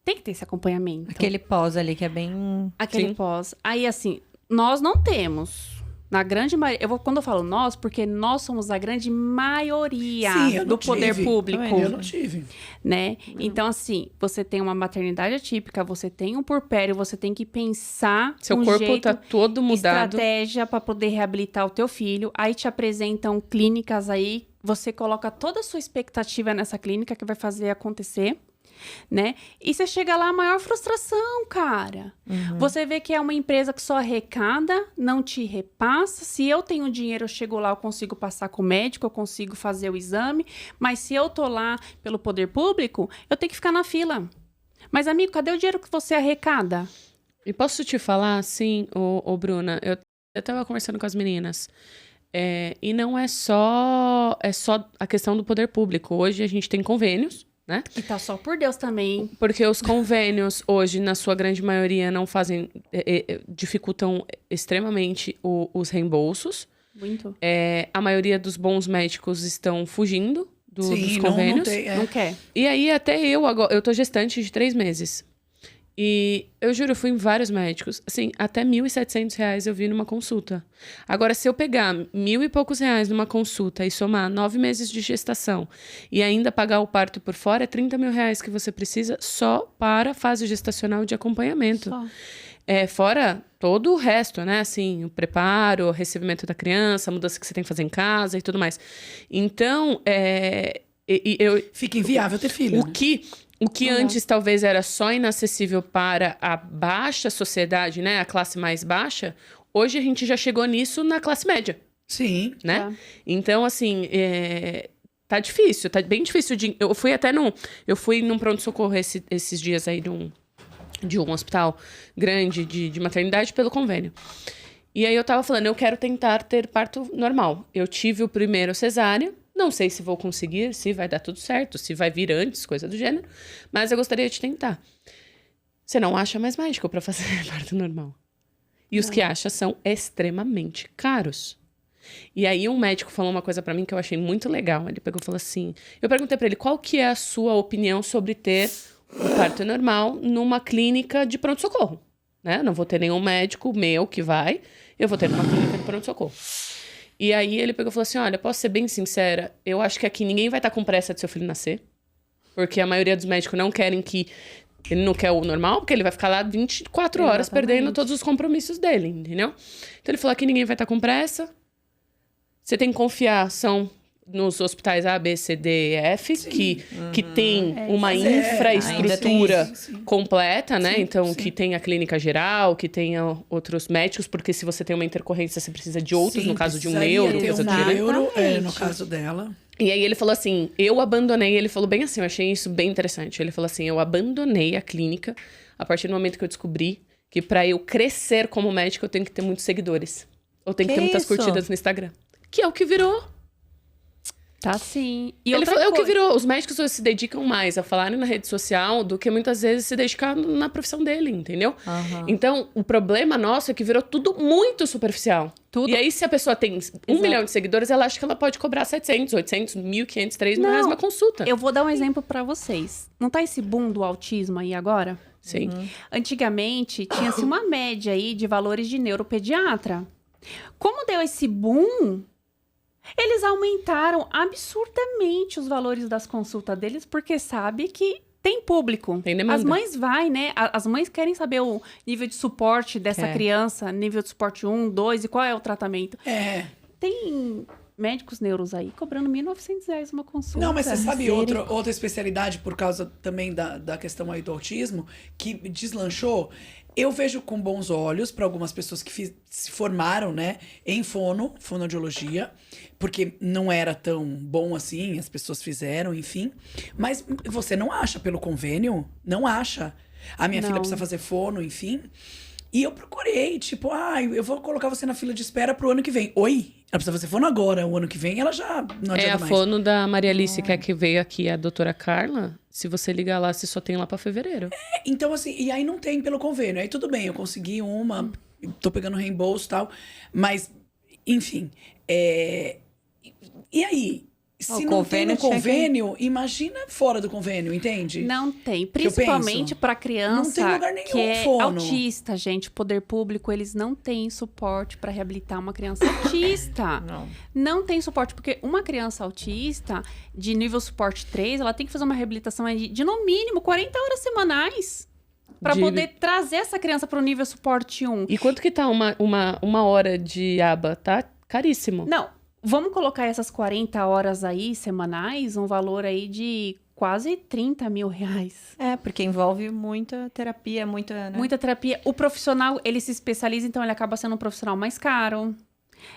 D: Tem que ter esse acompanhamento.
A: Aquele pós ali, que é bem...
D: Aquele pós. Aí, assim, nós não temos. Na grande maioria... Quando eu falo nós, porque nós somos a grande maioria do poder público.
B: Eu não tive.
D: Né? Então, assim, você tem uma maternidade atípica, você tem um puerpério, você tem que pensar
C: seu corpo tá todo mudado.
D: Estratégia para poder reabilitar o teu filho. Aí te apresentam clínicas aí, você coloca toda a sua expectativa nessa clínica que vai fazer acontecer. Né? E você chega lá, a maior frustração, cara. Você vê que é uma empresa que só arrecada, não te repassa. Se eu tenho dinheiro, eu chego lá, eu consigo passar com o médico, eu consigo fazer o exame. Mas se eu tô lá pelo poder público, eu tenho que ficar na fila. Mas, amigo, cadê o dinheiro que você arrecada?
C: E posso te falar, assim, ô Bruna, eu tava conversando com as meninas. E não é só a questão do poder público. Hoje a gente tem convênios, né?
D: E tá só por Deus também.
C: Porque os convênios hoje, na sua grande maioria, não fazem... dificultam extremamente os reembolsos.
D: Muito.
C: A maioria dos bons médicos estão fugindo dos convênios.
D: Não quer.
C: E aí, até eu tô gestante de 3 meses. E eu juro, eu fui em vários médicos. Assim, até R$1.700 eu vi numa consulta. Agora, se eu pegar R$1.000 e poucos numa consulta e somar 9 meses de gestação e ainda pagar o parto por fora, é R$30 mil que você precisa só para a fase gestacional de acompanhamento.
D: Só.
C: Fora todo o resto, né? Assim, o preparo, o recebimento da criança, a mudança que você tem que fazer em casa e tudo mais. Então,
B: fica inviável ter filho.
C: O que antes talvez era só inacessível para a baixa sociedade, né? A classe mais baixa, hoje a gente já chegou nisso na classe média.
B: Sim.
C: Né?
D: Tá.
C: Então, assim, tá difícil, tá bem difícil. Eu fui num pronto-socorro esses dias aí de um hospital grande de maternidade pelo convênio. E aí eu tava falando, eu quero tentar ter parto normal. Eu tive o primeiro cesárea. Não sei se vou conseguir, se vai dar tudo certo, se vai vir antes, coisa do gênero. Mas eu gostaria de tentar. Você não acha mais médico para fazer parto normal. E os que acham são extremamente caros. E aí um médico falou uma coisa para mim que eu achei muito legal. Ele pegou e falou assim... Eu perguntei para ele, qual que é a sua opinião sobre ter um parto normal numa clínica de pronto-socorro? né? Não vou ter nenhum médico meu que vai. Eu vou ter uma clínica de pronto-socorro. E aí ele pegou e falou assim, olha, posso ser bem sincera? Eu acho que aqui ninguém vai estar com pressa de seu filho nascer. Porque a maioria dos médicos não querem que... Ele não quer o normal, porque ele vai ficar lá 24 horas perdendo todos os compromissos dele, entendeu? Então ele falou, aqui ninguém vai estar com pressa. Você tem que confiar, são... nos hospitais A, B, C, D e F, que tem uma infraestrutura completa, né? Então, que tem a clínica geral, que tenha outros médicos, porque se você tem uma intercorrência, você precisa de outros, no caso de um neuro.
B: No caso dela.
C: E aí ele falou assim, eu abandonei, ele falou bem assim, eu achei isso bem interessante. Ele falou assim, eu abandonei a clínica a partir do momento que eu descobri que pra eu crescer como médico, eu tenho que ter muitos seguidores. Eu tenho que ter muitas curtidas no Instagram. Que é o que virou.
D: Tá sim.
C: E ele falou, é o que virou. Os médicos hoje se dedicam mais a falarem na rede social do que muitas vezes se dedicar na profissão dele, entendeu? Então, o problema nosso é que virou tudo muito superficial. E aí, se a pessoa tem 1 milhão de seguidores, ela acha que ela pode cobrar 700, 800, 1.500, 3.000 reais uma consulta.
D: Eu vou dar um exemplo pra vocês. Não tá esse boom do autismo aí agora?
C: Sim.
D: Antigamente, tinha-se uma média aí de valores de neuropediatra. Como deu esse boom... Eles aumentaram absurdamente os valores das consultas deles, porque sabe que tem público.
C: Tem demanda.
D: As mães né? As mães querem saber o nível de suporte dessa criança, nível de suporte 1, 2 e qual é o tratamento. Tem médicos neuros aí cobrando R$1.900 uma consulta.
B: Não, mas você sabe outra especialidade por causa também da questão aí do autismo, que deslanchou? Eu vejo com bons olhos para algumas pessoas que se formaram, né, em fonoaudiologia, porque não era tão bom assim, as pessoas fizeram, enfim. Mas você não acha pelo convênio? Não acha. A minha filha precisa fazer fono, enfim. E eu procurei, tipo, eu vou colocar você na fila de espera pro ano que vem. Oi? Ela precisa fazer fono agora, o ano que vem ela já não adianta mais.
C: É a fono da Maria Alice, que é que veio aqui, a doutora Carla. Se você ligar lá, você só tem lá pra fevereiro.
B: Então assim, e aí não tem pelo convênio. Aí tudo bem, eu consegui uma, tô pegando reembolso e tal. Mas, enfim, e aí? Se não tem no convênio, imagina fora do convênio, entende?
D: Não tem. Principalmente para criança
B: não tem lugar nenhum,
D: que é
B: fono.
D: autista, gente. O poder público, eles não têm suporte para reabilitar uma criança autista. Não tem suporte, porque uma criança autista de nível suporte 3, ela tem que fazer uma reabilitação de no mínimo 40 horas semanais. Para poder trazer essa criança para o nível suporte 1.
C: E quanto que tá uma hora de aba? Tá caríssimo.
D: Não. Vamos colocar essas 40 horas aí, semanais, um valor aí de quase R$30 mil.
A: Porque envolve muita terapia, muita... Né?
D: Muita terapia. O profissional, ele se especializa, então ele acaba sendo um profissional mais caro.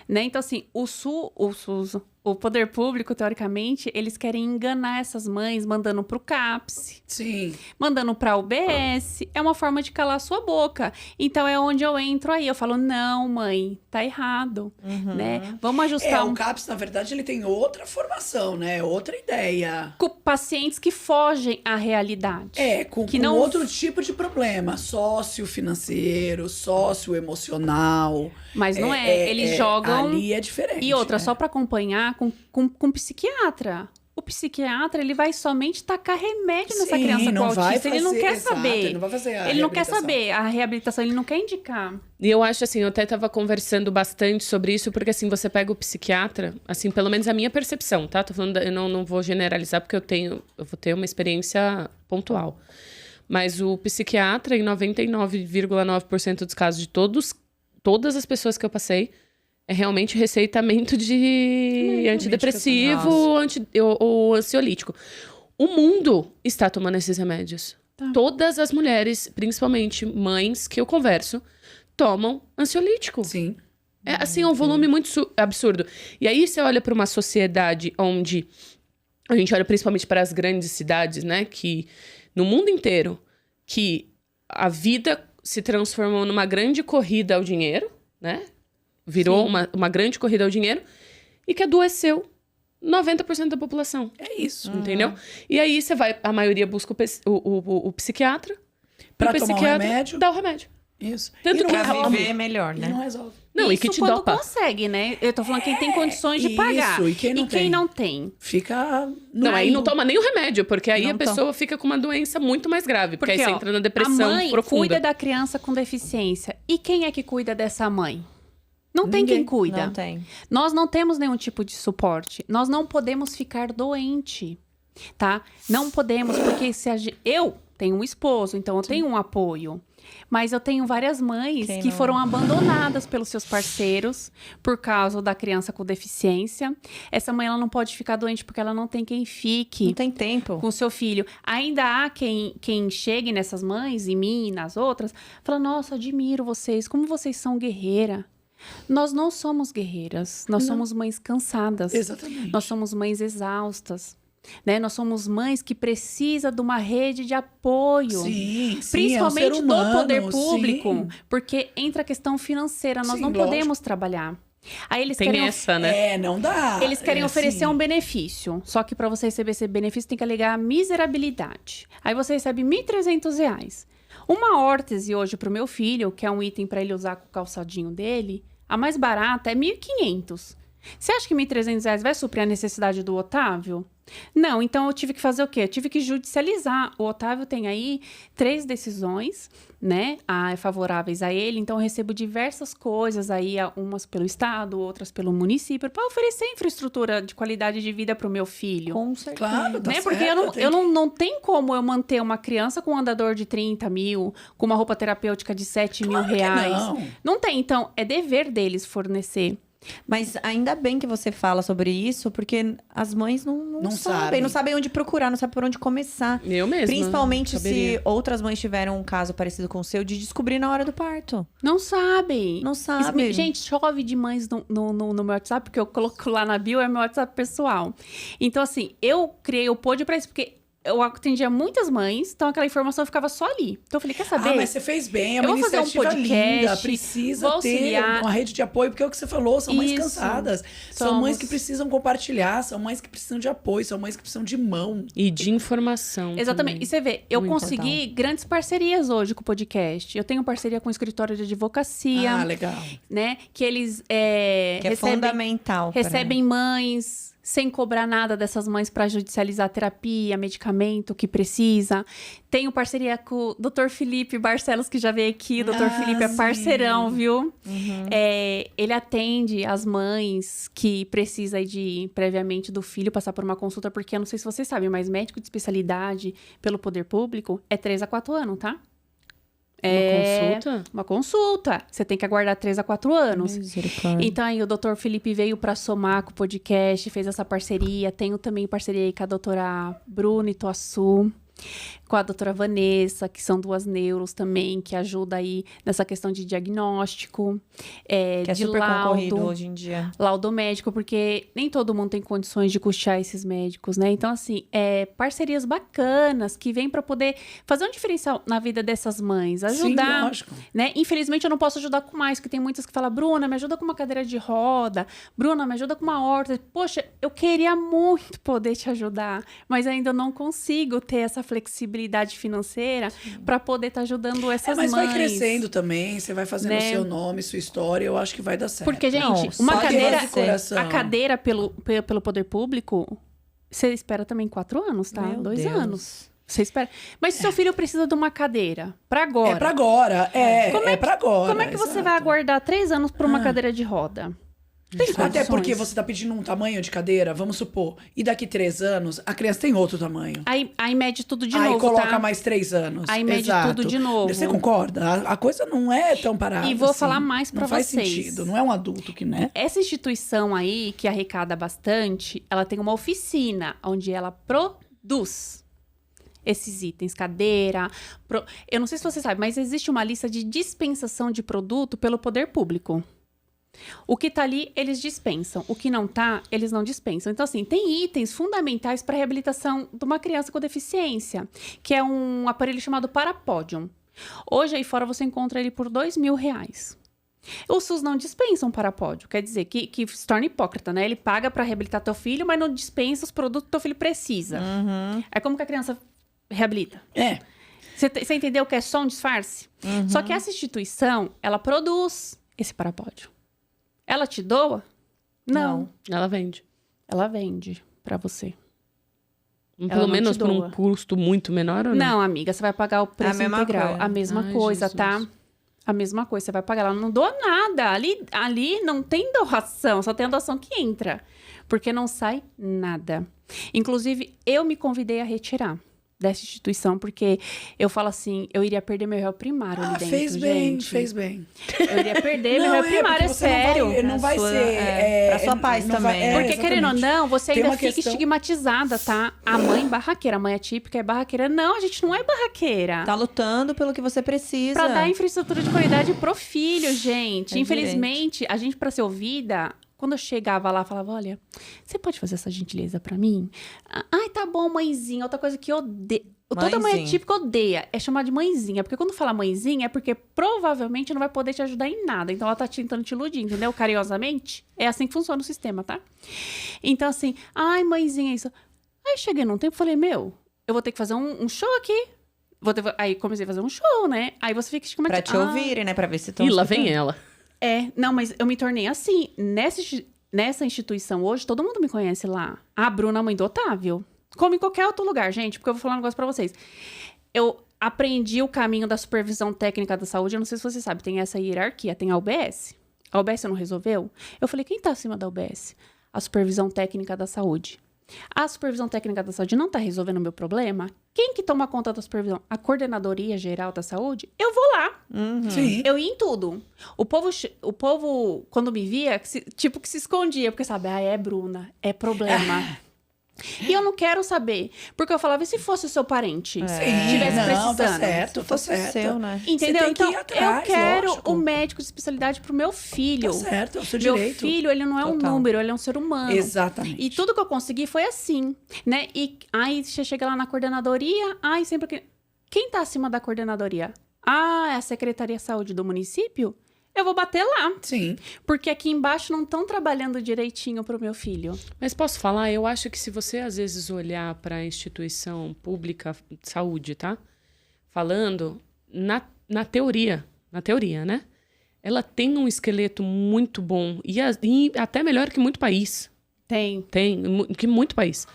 D: Né? Então, assim, o SUS, o poder público, teoricamente, eles querem enganar essas mães, mandando pro CAPS.
B: Sim.
D: Mandando pra UBS. É uma forma de calar a sua boca. Então, é onde eu entro aí. Eu falo, não, mãe, tá errado. Né? Vamos ajustar...
B: O CAPS, na verdade, ele tem outra formação, né? Outra ideia.
D: Com pacientes que fogem à realidade.
B: Com outro tipo de problema. Sócio-financeiro, sócio-emocional.
D: Mas não eles jogam...
B: Ali é diferente.
D: E outra, só pra acompanhar com psiquiatra. O psiquiatra, ele vai somente tacar remédio nessa criança com autista. Ele não quer saber.
B: Ele não vai fazer a
D: Ele não quer saber a reabilitação, ele não quer indicar.
C: E eu acho assim, eu até tava conversando bastante sobre isso, porque assim, você pega o psiquiatra, assim, pelo menos a minha percepção, tá? Tô falando, eu não vou generalizar, porque eu vou ter uma experiência pontual. Mas o psiquiatra, em 99,9% dos casos de todas as pessoas que eu passei, é realmente receitamento de antidepressivo ou ansiolítico. O mundo está tomando esses remédios. Todas as mulheres, principalmente mães que eu converso, tomam ansiolítico.
B: Sim.
C: É assim, um volume muito absurdo. E aí você olha para uma sociedade onde a gente olha principalmente para as grandes cidades, né? Que no mundo inteiro, que a vida se transformou numa grande corrida ao dinheiro, né? Virou uma grande corrida ao dinheiro e que adoeceu 90% da população.
B: É isso.
C: Entendeu? E aí você vai, a maioria busca o psiquiatra.
B: Pra tomar o remédio.
C: Dá o remédio.
B: Isso.
A: Tanto que viver melhor, né?
B: E não resolve.
C: Não, e
D: isso
C: que te
D: quando
C: dopa.
D: consegue, né? Eu tô falando quem tem condições de pagar.
B: Isso, e quem não tem?
D: tem?
B: Fica
C: Não, aí não toma nem o remédio, porque aí
A: Não
C: a pessoa fica com uma doença muito mais grave. Porque aí você
D: ó,
C: entra na depressão
D: a mãe
C: profunda.
D: cuida da criança com deficiência. E quem é que cuida dessa mãe? Não tem quem cuida.
A: Não tem.
D: Nós não temos nenhum tipo de suporte. Nós não podemos ficar doente, tá? Não podemos, porque eu tenho um esposo, então eu tenho um apoio. Mas eu tenho várias mães
A: Quem
D: que
A: não?
D: foram abandonadas pelos seus parceiros por causa da criança com deficiência. Essa mãe ela não pode ficar doente porque ela não tem quem fique
A: Não tem tempo.
D: com o seu filho. Ainda há quem chegue nessas mães, em mim e nas outras, fala, nossa, admiro vocês, como vocês são guerreira. Nós não somos guerreiras, nós somos mães cansadas.
B: Exatamente.
D: Nós somos mães exaustas. Né? Nós somos mães que precisam de uma rede de apoio.
B: Sim,
D: Principalmente
B: é um ser humano,
D: do poder público.
B: sim.
D: Porque entra a questão financeira, nós
B: Sim,
D: não
B: lógico.
D: podemos trabalhar. Aí eles
C: Tem
D: querem
C: essa, né?
B: Não dá.
D: eles querem oferecer
B: assim.
D: um benefício. Só que para você receber esse benefício, tem que alegar miserabilidade. Aí você recebe R$ 1.300. Uma órtese hoje pro meu filho, que é um item para ele usar com o calçadinho dele, a mais barata é 1.500. Você acha que R$ 1.300 vai suprir a necessidade do Otávio? Não, então eu tive que fazer o quê? Eu tive que judicializar. O Otávio tem aí 3 decisões, né, favoráveis a ele. Então eu recebo diversas coisas aí, umas pelo Estado, outras pelo município, para oferecer infraestrutura de qualidade de vida para o meu filho.
A: Com certeza.
B: Claro, tá
D: Né?
B: certo.
D: Porque não tem como eu manter uma criança com um andador de 30 mil, com uma roupa terapêutica de 7 mil
B: Claro que
D: reais.
B: não.
D: Não tem. Então, é dever deles fornecer.
A: Mas ainda bem que você fala sobre isso, porque as mães não
B: sabem.
A: não sabem onde procurar, não sabem por onde começar.
C: Eu mesma.
A: Principalmente
C: saberia.
A: se outras mães tiveram um caso parecido com o seu, de descobrir na hora do parto.
D: Não sabem.
A: Não sabe.
D: Gente, chove de mães no meu WhatsApp, porque eu coloco lá na bio, é meu WhatsApp pessoal. Então, assim, eu criei o Pod pra isso, porque eu atendia muitas mães, então aquela informação ficava só ali. Então eu falei, quer saber?
B: Mas você fez bem, é
D: Eu
B: uma
D: vou fazer um
B: iniciativa
D: podcast,
B: linda. Precisa
D: vou
B: ter
D: auxiliar.
B: uma rede de apoio, porque é o que você falou, são mães
D: Isso.
B: cansadas. São
D: Somos.
B: mães que precisam compartilhar, são mães que precisam de apoio, são mães que precisam de mão.
C: E de informação.
D: Exatamente. E
C: também.
D: você vê, eu
A: Muito
D: consegui grandes parcerias hoje com o podcast. Eu tenho parceria com o escritório de advocacia,
B: Legal.
D: né? Que eles
A: Que é
D: recebem
A: fundamental. pra-
D: recebem mães sem cobrar nada dessas mães para judicializar terapia, medicamento que precisa. Tenho parceria com o Dr. Felipe Barcelos, que já veio aqui. O Dr. Felipe é
B: sim.
D: parceirão, viu? Ele atende as mães que precisam aí previamente do filho passar por uma consulta, porque eu não sei se vocês sabem, mas médico de especialidade pelo poder público é 3 a 4 anos, tá?
C: Consulta?
D: Uma consulta. Você tem que aguardar 3 a 4 anos.
A: Misericórdia.
D: Então, aí, o Dr. Felipe veio para somar com o podcast, fez essa parceria. Tenho também parceria aí com a doutora Bruna Ituaçu, com a doutora Vanessa, que são 2 neuros também, que ajuda aí nessa questão de diagnóstico,
A: Que é
D: de
A: super concorrido
D: laudo,
A: hoje em dia.
D: laudo médico, porque nem todo mundo tem condições de custear esses médicos, né? Então, assim, parcerias bacanas que vêm para poder fazer um diferencial na vida dessas mães, ajudar.
B: Sim, lógico.
D: Né? Infelizmente, eu não posso ajudar com mais, porque tem muitas que falam, Bruna, me ajuda com uma cadeira de roda, Bruna, me ajuda com uma horta. Poxa, eu queria muito poder te ajudar, mas ainda não consigo ter essa flexibilidade financeira para poder estar ajudando essas
B: Mas
D: mães.
B: vai crescendo também, você vai fazendo
D: Né?
B: o seu nome, sua história, eu acho que vai dar certo.
D: Porque, gente,
A: Não,
D: uma
A: só de
D: cadeira,
A: você.
B: Coração.
D: a cadeira pelo poder público, você espera também 4 anos, tá?
A: Meu
D: 2
A: Deus.
D: anos. Você espera. Mas se seu filho precisa de uma cadeira para agora.
B: É pra agora, é pra agora.
D: Como é que você
B: exato.
D: vai aguardar 3 anos por uma cadeira de roda? Tem
B: Até
D: condições.
B: porque você tá pedindo um tamanho de cadeira, vamos supor, e daqui 3 anos, a criança tem outro tamanho.
D: Aí mede tudo de
B: Aí
D: novo,
B: coloca
D: tá?
B: mais 3 anos.
D: Aí mede
B: Exato.
D: tudo de novo.
B: Você concorda? A coisa não é tão parada.
D: E vou
B: assim.
D: falar mais pra
B: Não faz
D: vocês.
B: sentido. Não é um adulto que, né?
D: Essa instituição aí, que arrecada bastante, ela tem uma oficina onde ela produz esses itens, cadeira. Eu não sei se você sabe, mas existe uma lista de dispensação de produto pelo poder público. O que tá ali, eles dispensam. O que não tá, eles não dispensam. Então, assim, tem itens fundamentais para a reabilitação de uma criança com deficiência, que é um aparelho chamado Parapódium. Hoje, aí fora, você encontra ele por R$2.000. O SUS não dispensa um parapódio, quer dizer que se torna hipócrita, né? Ele paga para reabilitar teu filho, mas não dispensa os produtos que teu filho precisa. É como que a criança reabilita. Você entendeu que é só um disfarce? Só que essa instituição, ela produz esse parapódio. Ela te doa? Não.
C: Ela vende.
D: Ela vende pra você.
C: Pelo
D: não
C: menos
D: te
C: por um
D: doa.
C: custo muito menor ou não?
D: Não, amiga, você vai pagar o preço
A: mesma
D: integral.
A: coisa.
D: A mesma
C: Ai,
D: coisa,
C: Jesus.
D: tá? A mesma coisa, você vai pagar. Ela não doa nada. Ali não tem doação, só tem a doação que entra. Porque não sai nada. Inclusive, eu me convidei a retirar dessa instituição, porque eu falo assim, eu iria perder meu réu primário ali dentro,
B: fez bem,
D: gente.
B: fez bem.
D: Eu iria perder meu réu
B: porque
D: primário, é
B: você não vai-
D: sério.
B: Não vai,
A: Pra sua-
B: ser...
A: pra sua paz
B: não vai-
A: também, né?
D: Porque, querendo ou
B: exatamente.
D: não, você
B: Tem
D: ainda
B: uma
D: fica
B: questão-
D: estigmatizada, tá? A mãe barraqueira, a mãe atípica é barraqueira. Não, a gente não é barraqueira.
A: Tá lutando pelo que você precisa.
D: Pra dar infraestrutura de qualidade pro filho, gente.
A: É
D: Infelizmente, a gente, pra ser ouvida, quando eu chegava lá, falava, olha, você pode fazer essa gentileza pra mim? Ai, tá bom, mãezinha. Outra coisa que eu odeio. Toda mãe
A: Mãezinha.
D: atípica odeia é chamar de mãezinha. Porque quando fala mãezinha, é porque provavelmente não vai poder te ajudar em nada. Então, ela tá tentando te iludir, entendeu? Carinhosamente. É assim que funciona o sistema, tá? Então, assim, ai, mãezinha, isso. Aí, cheguei num tempo e falei, meu, eu vou ter que fazer um show aqui. Aí, comecei a fazer um show, né? Aí, você fica estigmatizado.
A: Pra te ouvirem, né? Pra ver se estão
C: E lá vem
A: escutando.
C: ela.
D: Não, mas eu me tornei assim. Nessa instituição hoje, todo mundo me conhece lá. A Bruna, mãe do Otávio. Como em qualquer outro lugar, gente, porque eu vou falar um negócio pra vocês. Eu aprendi o caminho da supervisão técnica da saúde. Eu não sei se você sabe, tem essa hierarquia, tem a UBS. A UBS não resolveu? Eu falei, quem tá acima da UBS? A supervisão técnica da saúde. A supervisão técnica da saúde não tá resolvendo o meu problema? Quem que toma conta da supervisão? A coordenadoria geral da saúde? Eu vou lá.
B: Sim.
D: Eu ia em tudo. O povo quando me via, que se escondia, porque sabe, é Bruna, é problema. E eu não quero saber. Porque eu falava, e se fosse o seu parente?
B: Sim,
D: Tivesse
B: não,
D: precisando.
B: tá certo, tá
A: fosse o
B: certo.
A: seu, né?
D: Entendeu?
B: Você tem que
D: Então,
B: ir atrás,
D: eu quero
B: lógico.
D: o médico de especialidade pro meu filho.
B: Tá certo, é o seu
D: Meu
B: direito.
D: filho, ele não é um
A: Total.
D: número, ele é um ser humano.
B: Exatamente.
D: E tudo que eu consegui foi assim, né? E aí você chega lá na coordenadoria, sempre que... Quem tá acima da coordenadoria? É a Secretaria de Saúde do município? Eu vou bater lá.
B: Sim.
D: Porque aqui embaixo não estão trabalhando direitinho pro meu filho.
C: Mas posso falar? Eu acho que se você, às vezes, olhar para a instituição pública de saúde, tá? Falando, na teoria, né? Ela tem um esqueleto muito bom e até melhor que muito país. Que muito país.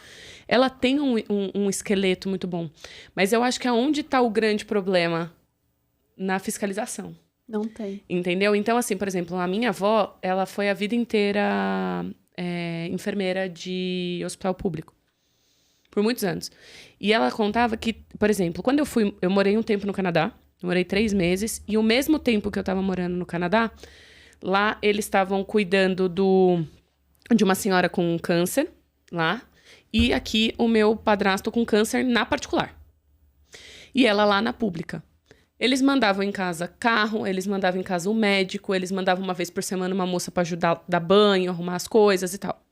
C: Ela tem um esqueleto muito bom. Mas eu acho que aonde está o grande problema? Na fiscalização.
D: Não tem.
C: Entendeu? Então, assim, por exemplo, a minha avó, ela foi a vida inteira enfermeira de hospital público. Por muitos anos. E ela contava que, por exemplo, quando eu morei um tempo no Canadá, eu morei 3 meses, e o mesmo tempo que eu estava morando no Canadá, lá eles estavam cuidando de uma senhora com câncer, lá, e aqui o meu padrasto com câncer na particular. E ela lá na pública. Eles mandavam em casa carro, eles mandavam em casa o médico, eles mandavam uma vez por semana uma moça para ajudar a dar banho, arrumar as coisas e tal.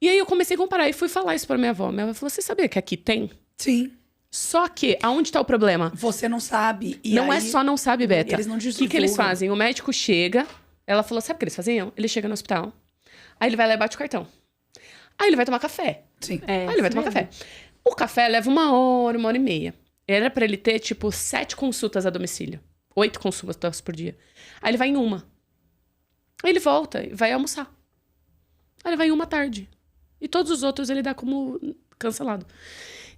C: E aí eu comecei a comparar e fui falar isso pra minha avó. Minha avó falou, você sabia que aqui tem?
B: Sim.
C: Só que, aonde tá o problema?
B: Você não sabe. E
C: Não
B: aí,
C: é só não sabe, Beta.
B: Eles não
C: O que eles
B: divulgam.
C: fazem? O médico chega, ela falou, sabe o que eles faziam? Ele chega no hospital, aí ele vai lá e bate o cartão. Aí ele vai tomar café.
B: Sim.
C: Aí ele vai tomar café. O café leva 1 hora e meia. Era pra ele ter, 7 consultas a domicílio. 8 consultas por dia. Aí ele vai em uma. Aí ele volta e vai almoçar. Aí ele vai em uma tarde. E todos os outros ele dá como cancelado.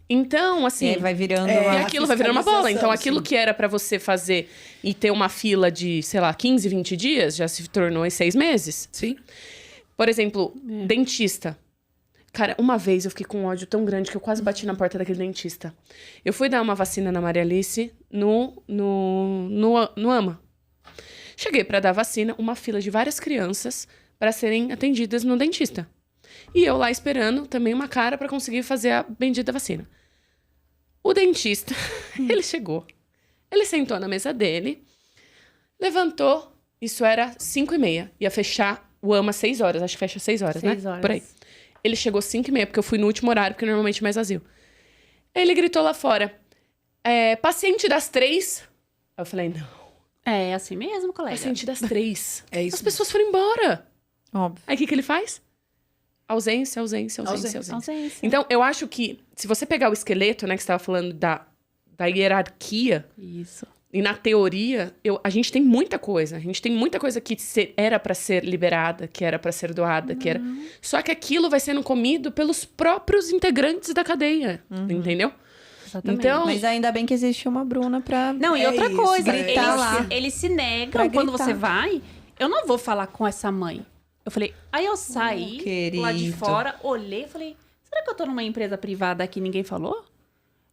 C: Então, assim...
A: E aí vai virando
B: É,
C: E
A: uma...
C: aquilo vai virando uma bola. Então,
B: fiscalização,
C: aquilo
B: sim.
C: que era pra você fazer e ter uma fila de, 15, 20 dias, já se tornou em 6 meses.
B: Sim.
C: Por exemplo, dentista. Cara, uma vez eu fiquei com um ódio tão grande que eu quase bati na porta daquele dentista. Eu fui dar uma vacina na Maria Alice no AMA. Cheguei pra dar vacina, uma fila de várias crianças para serem atendidas no dentista. E eu lá esperando também uma cara pra conseguir fazer a bendita vacina. O dentista, ele chegou. Ele sentou na mesa dele, levantou, isso era 5h30. Ia fechar o AMA 6 horas, acho que fecha 6 horas,
D: 6
C: né?
D: horas.
C: Por aí. Ele chegou 5h30, porque eu fui no último horário, porque normalmente é mais vazio. Ele gritou lá fora, paciente das 3. Aí eu falei, não,
D: É assim mesmo, colega.
C: paciente das 3.
B: É isso
C: As pessoas foram embora.
A: Óbvio.
C: Aí o que ele faz? Ausência.
D: Ausência.
C: Então, eu acho que, se você pegar o esqueleto, né, que você estava falando da hierarquia,
D: Isso.
C: E na teoria, a gente tem muita coisa. A gente tem muita coisa que era pra ser liberada, que era pra ser doada, que era... Só que aquilo vai sendo comido pelos próprios integrantes da cadeia, entendeu?
D: Exatamente.
C: Então,
A: Mas ainda bem que existe uma Bruna pra...
D: Não, e
B: É
D: outra
B: isso,
D: coisa,
A: gritar lá.
D: eles se negam
A: Pra
D: quando
A: gritar.
D: você vai. Eu não vou falar com essa mãe. Eu falei, aí eu saí lá de
A: querido.
D: fora, olhei e falei, será que eu tô numa empresa privada que ninguém falou?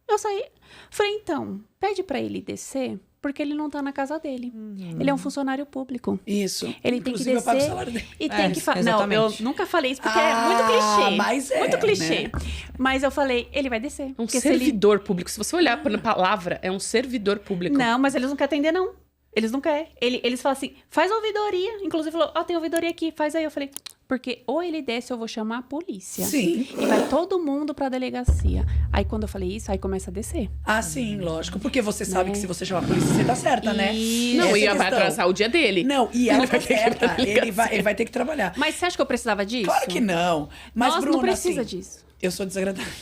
D: Eu saí, falei, então, pede pra ele descer, porque ele não tá na casa dele. Ele é um funcionário público.
B: Isso.
D: Ele tem que
B: Inclusive, eu pago o
D: descer
B: salário dele.
D: e tem que falar. Não,
A: exatamente.
D: eu nunca falei isso porque é muito clichê.
B: Mas é,
D: muito clichê.
B: né?
D: Mas eu falei, ele vai descer.
C: é um
D: porque se ele...
C: servidor público. Se você olhar pra palavra, é um servidor público.
D: Não, mas eles não querem atender, não. Eles não querem. Eles falam assim, faz ouvidoria. Inclusive, falou, tem ouvidoria aqui, faz aí. Eu falei, porque ou ele desce, eu vou chamar a polícia.
B: Sim.
D: E vai todo mundo pra delegacia. Aí, quando eu falei isso, aí começa a descer.
B: Ah, sim, lógico. Porque você sabe
D: Né?
B: que se você chamar a polícia, você tá certa, né?
D: Isso.
C: Não,
B: Essa
C: ia
B: é a
C: vai
B: questão.
C: atrasar o dia dele.
B: Não, e ela
C: Ele
B: tá
C: vai ter que ir
B: certa.
C: pra delegacia.
B: Ele vai ter que trabalhar.
D: Mas você acha que eu precisava disso?
B: Claro que não. Mas,
D: Nós
B: Bruna,
D: não precisa
B: assim,
D: disso.
B: eu sou desagradável.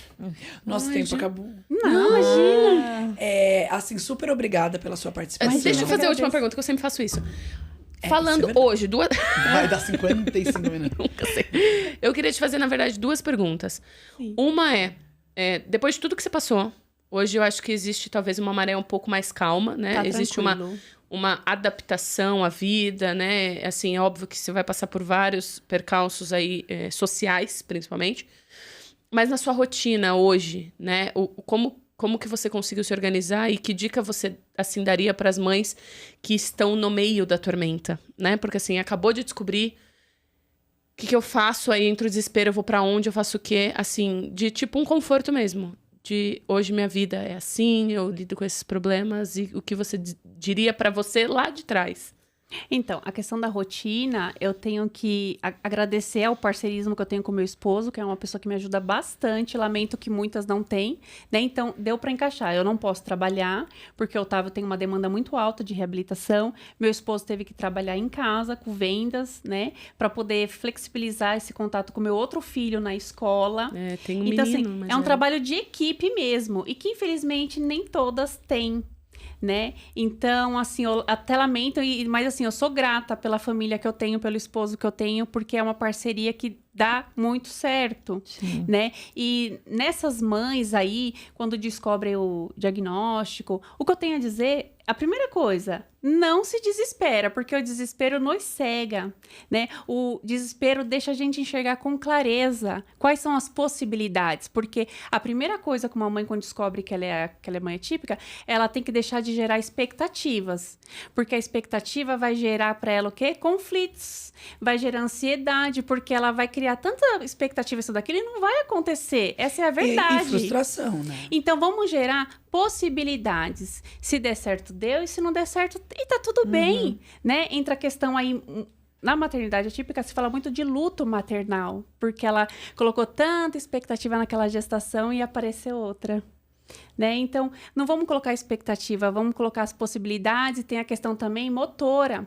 B: Nosso tempo acabou.
D: Não, imagina.
B: Assim, super obrigada pela sua participação.
C: Deixa eu fazer a última
D: agradeço.
C: pergunta, que eu sempre faço isso.
B: isso
C: Falando
B: é verdade.
C: hoje,
B: Vai dar 55 minutos.
C: Nunca sei. Eu queria te fazer, na verdade, 2 perguntas.
D: Sim.
C: Uma depois de tudo que você passou, hoje eu acho que existe talvez uma maré um pouco mais calma, né?
D: Tá
C: Existe
D: tranquilo.
C: uma adaptação à vida, né? Assim, é óbvio que você vai passar por vários percalços aí, sociais, principalmente. Mas na sua rotina hoje, né? Como que você conseguiu se organizar e que dica você, assim, daria para as mães que estão no meio da tormenta, né? Porque, assim, acabou de descobrir o que eu faço, aí entre o desespero, eu vou para onde, eu faço o quê? Assim, de tipo um conforto mesmo. De hoje minha vida é assim, eu lido com esses problemas e o que você diria para você lá de trás.
D: Então, a questão da rotina, eu tenho que agradecer ao parceirismo que eu tenho com meu esposo, que é uma pessoa que me ajuda bastante. Lamento que muitas não têm, né? Então, deu para encaixar. Eu não posso trabalhar, porque o Otávio tem uma demanda muito alta de reabilitação. Meu esposo teve que trabalhar em casa, com vendas, né? Para poder flexibilizar esse contato com meu outro filho na escola.
C: Tem um
D: Então,
C: menino,
D: assim,
C: mas
D: é um trabalho de equipe mesmo. E que, infelizmente, nem todas têm. Né? Então, assim, eu até lamento, mas assim, eu sou grata pela família que eu tenho, pelo esposo que eu tenho, porque é uma parceria que dá muito certo,
A: Sim.
D: né? E nessas mães aí, quando descobrem o diagnóstico, o que eu tenho a dizer, a primeira coisa, não se desespera, porque o desespero nos cega, né? O desespero deixa a gente enxergar com clareza quais são as possibilidades, porque a primeira coisa que uma mãe, quando descobre que ela é mãe atípica, ela tem que deixar de gerar expectativas, porque a expectativa vai gerar para ela o quê? Conflitos, vai gerar ansiedade, porque ela vai criar tanta expectativa isso daquilo e não vai acontecer, essa é a verdade.
B: E frustração, né?
D: Então, vamos gerar possibilidades. Se der certo, deu. E se não der certo, e tá tudo bem, né? Entra a questão aí... Na maternidade atípica, se fala muito de luto maternal. Porque ela colocou tanta expectativa naquela gestação e apareceu outra. Né? Então, não vamos colocar expectativa, vamos colocar as possibilidades. E tem a questão também motora.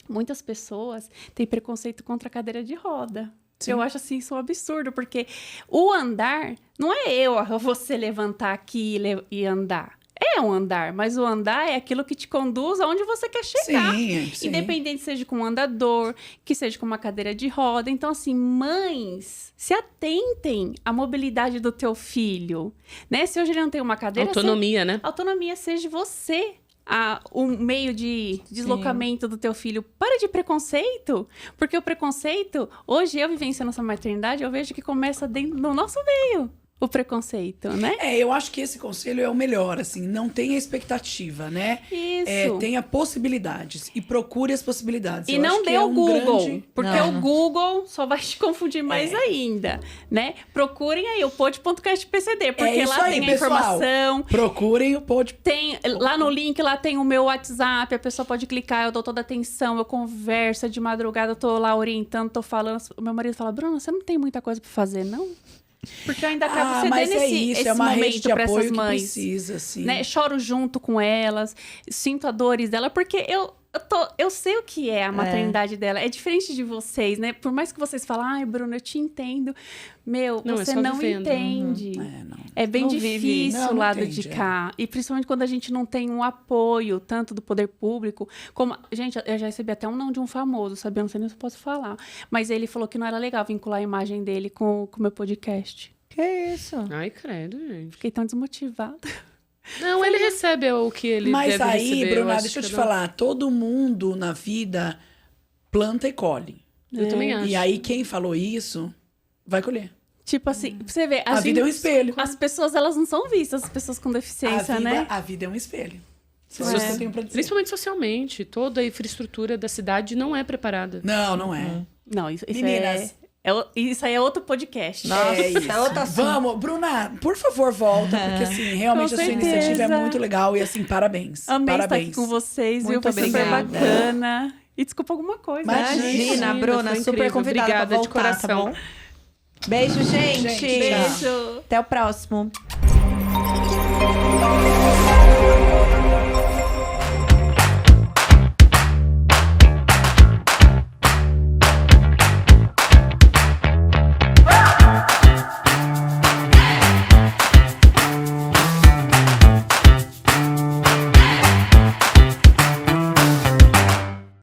D: Muitas pessoas têm preconceito contra a cadeira de roda.
B: Sim.
D: Eu acho assim, isso um absurdo, porque o andar não é você levantar aqui e andar. É um andar, mas o andar é aquilo que te conduz aonde você quer chegar.
B: Sim.
D: Independente seja com um andador, que seja com uma cadeira de roda. Então, assim, mães, se atentem à mobilidade do teu filho, né? Se hoje ele não tem uma cadeira...
C: Autonomia, né?
D: Autonomia seja você o meio de deslocamento do teu filho. Para de preconceito, porque o preconceito, hoje eu vivenciando essa maternidade, eu vejo que começa dentro do nosso meio. O preconceito, né?
B: Eu acho que esse conselho é o melhor, assim, não tenha expectativa, né?
D: Isso.
B: Tenha possibilidades e procure as possibilidades.
D: E
B: Eu
D: não
B: acho que
D: dê
B: é
D: o
B: um
D: Google,
B: grande-
D: porque
A: Não.
D: o Google só vai te confundir mais ainda, né? Procurem aí o pod.castpcd, porque
B: isso
D: lá
B: aí,
D: tem a
B: pessoal.
D: informação.
B: Procurem o pod.
D: Tem, lá no link, lá tem o meu WhatsApp, a pessoa pode clicar, eu dou toda a atenção, eu converso de madrugada, eu tô lá orientando, tô falando. O meu marido fala, Bruna, você não tem muita coisa pra fazer, não? Porque eu ainda acabo cedendo
B: mas é
D: esse
B: isso, é uma rede
D: momento
B: de
D: pra
B: apoio
D: essas
B: que
D: mães.
B: precisa, assim.
D: Né? Choro junto com elas, sinto a dores dela, porque eu sei o que é a maternidade dela. É diferente de vocês, né? Por mais que vocês falem, ai, Bruno, eu te entendo. Meu,
C: Não,
D: você
C: é só
D: não
C: vivendo.
D: entende.
B: Não.
D: É bem
A: Não vive.
D: difícil
B: Não
D: o lado
B: entende,
D: de cá. E principalmente quando a gente não tem um apoio, tanto do poder público, como... Gente, eu já recebi até um não de um famoso, sabia? Não sei nem se eu posso falar. Mas ele falou que não era legal vincular a imagem dele com o meu podcast.
A: Que isso?
C: Ai, credo, gente.
D: Fiquei tão desmotivada.
C: Não, ele recebe o que ele
B: Mas
C: deve
B: aí,
C: receber.
B: Bruna,
C: acho
B: deixa eu
C: que
B: te
C: cada um.
B: falar. Todo mundo na vida planta e colhe.
C: Eu também acho.
B: E aí, quem falou isso, vai colher.
D: Tipo assim, pra você ver...
B: A vida é um espelho.
D: As pessoas, elas não são vistas, as pessoas com deficiência, né?
B: A vida é um espelho. Isso
C: É.
B: é o que eu tenho pra dizer.
C: Principalmente socialmente. Toda a infraestrutura da cidade não é preparada.
B: Não, não é.
D: Não, isso
B: Meninas.
D: isso aí é outro podcast.
A: Nossa,
B: É isso.
A: é outro assunto.
B: Vamos, Bruna, por favor, volta, porque assim, realmente
D: Com
B: a sua iniciativa é
D: certeza.
B: muito legal e assim, parabéns.
D: Amei
B: parabéns.
D: estar aqui com vocês, viu?
A: Muito
D: Foi super
A: obrigada.
D: bacana. E desculpa alguma coisa.
B: Imagina.
A: Imagina, Bruna,
C: foi
A: super
C: incrível.
A: convidada pra
C: Obrigada de
A: voltar, tá
C: coração.
A: bom? Beijo, gente.
B: Gente,
D: Beijo.
A: Até o próximo.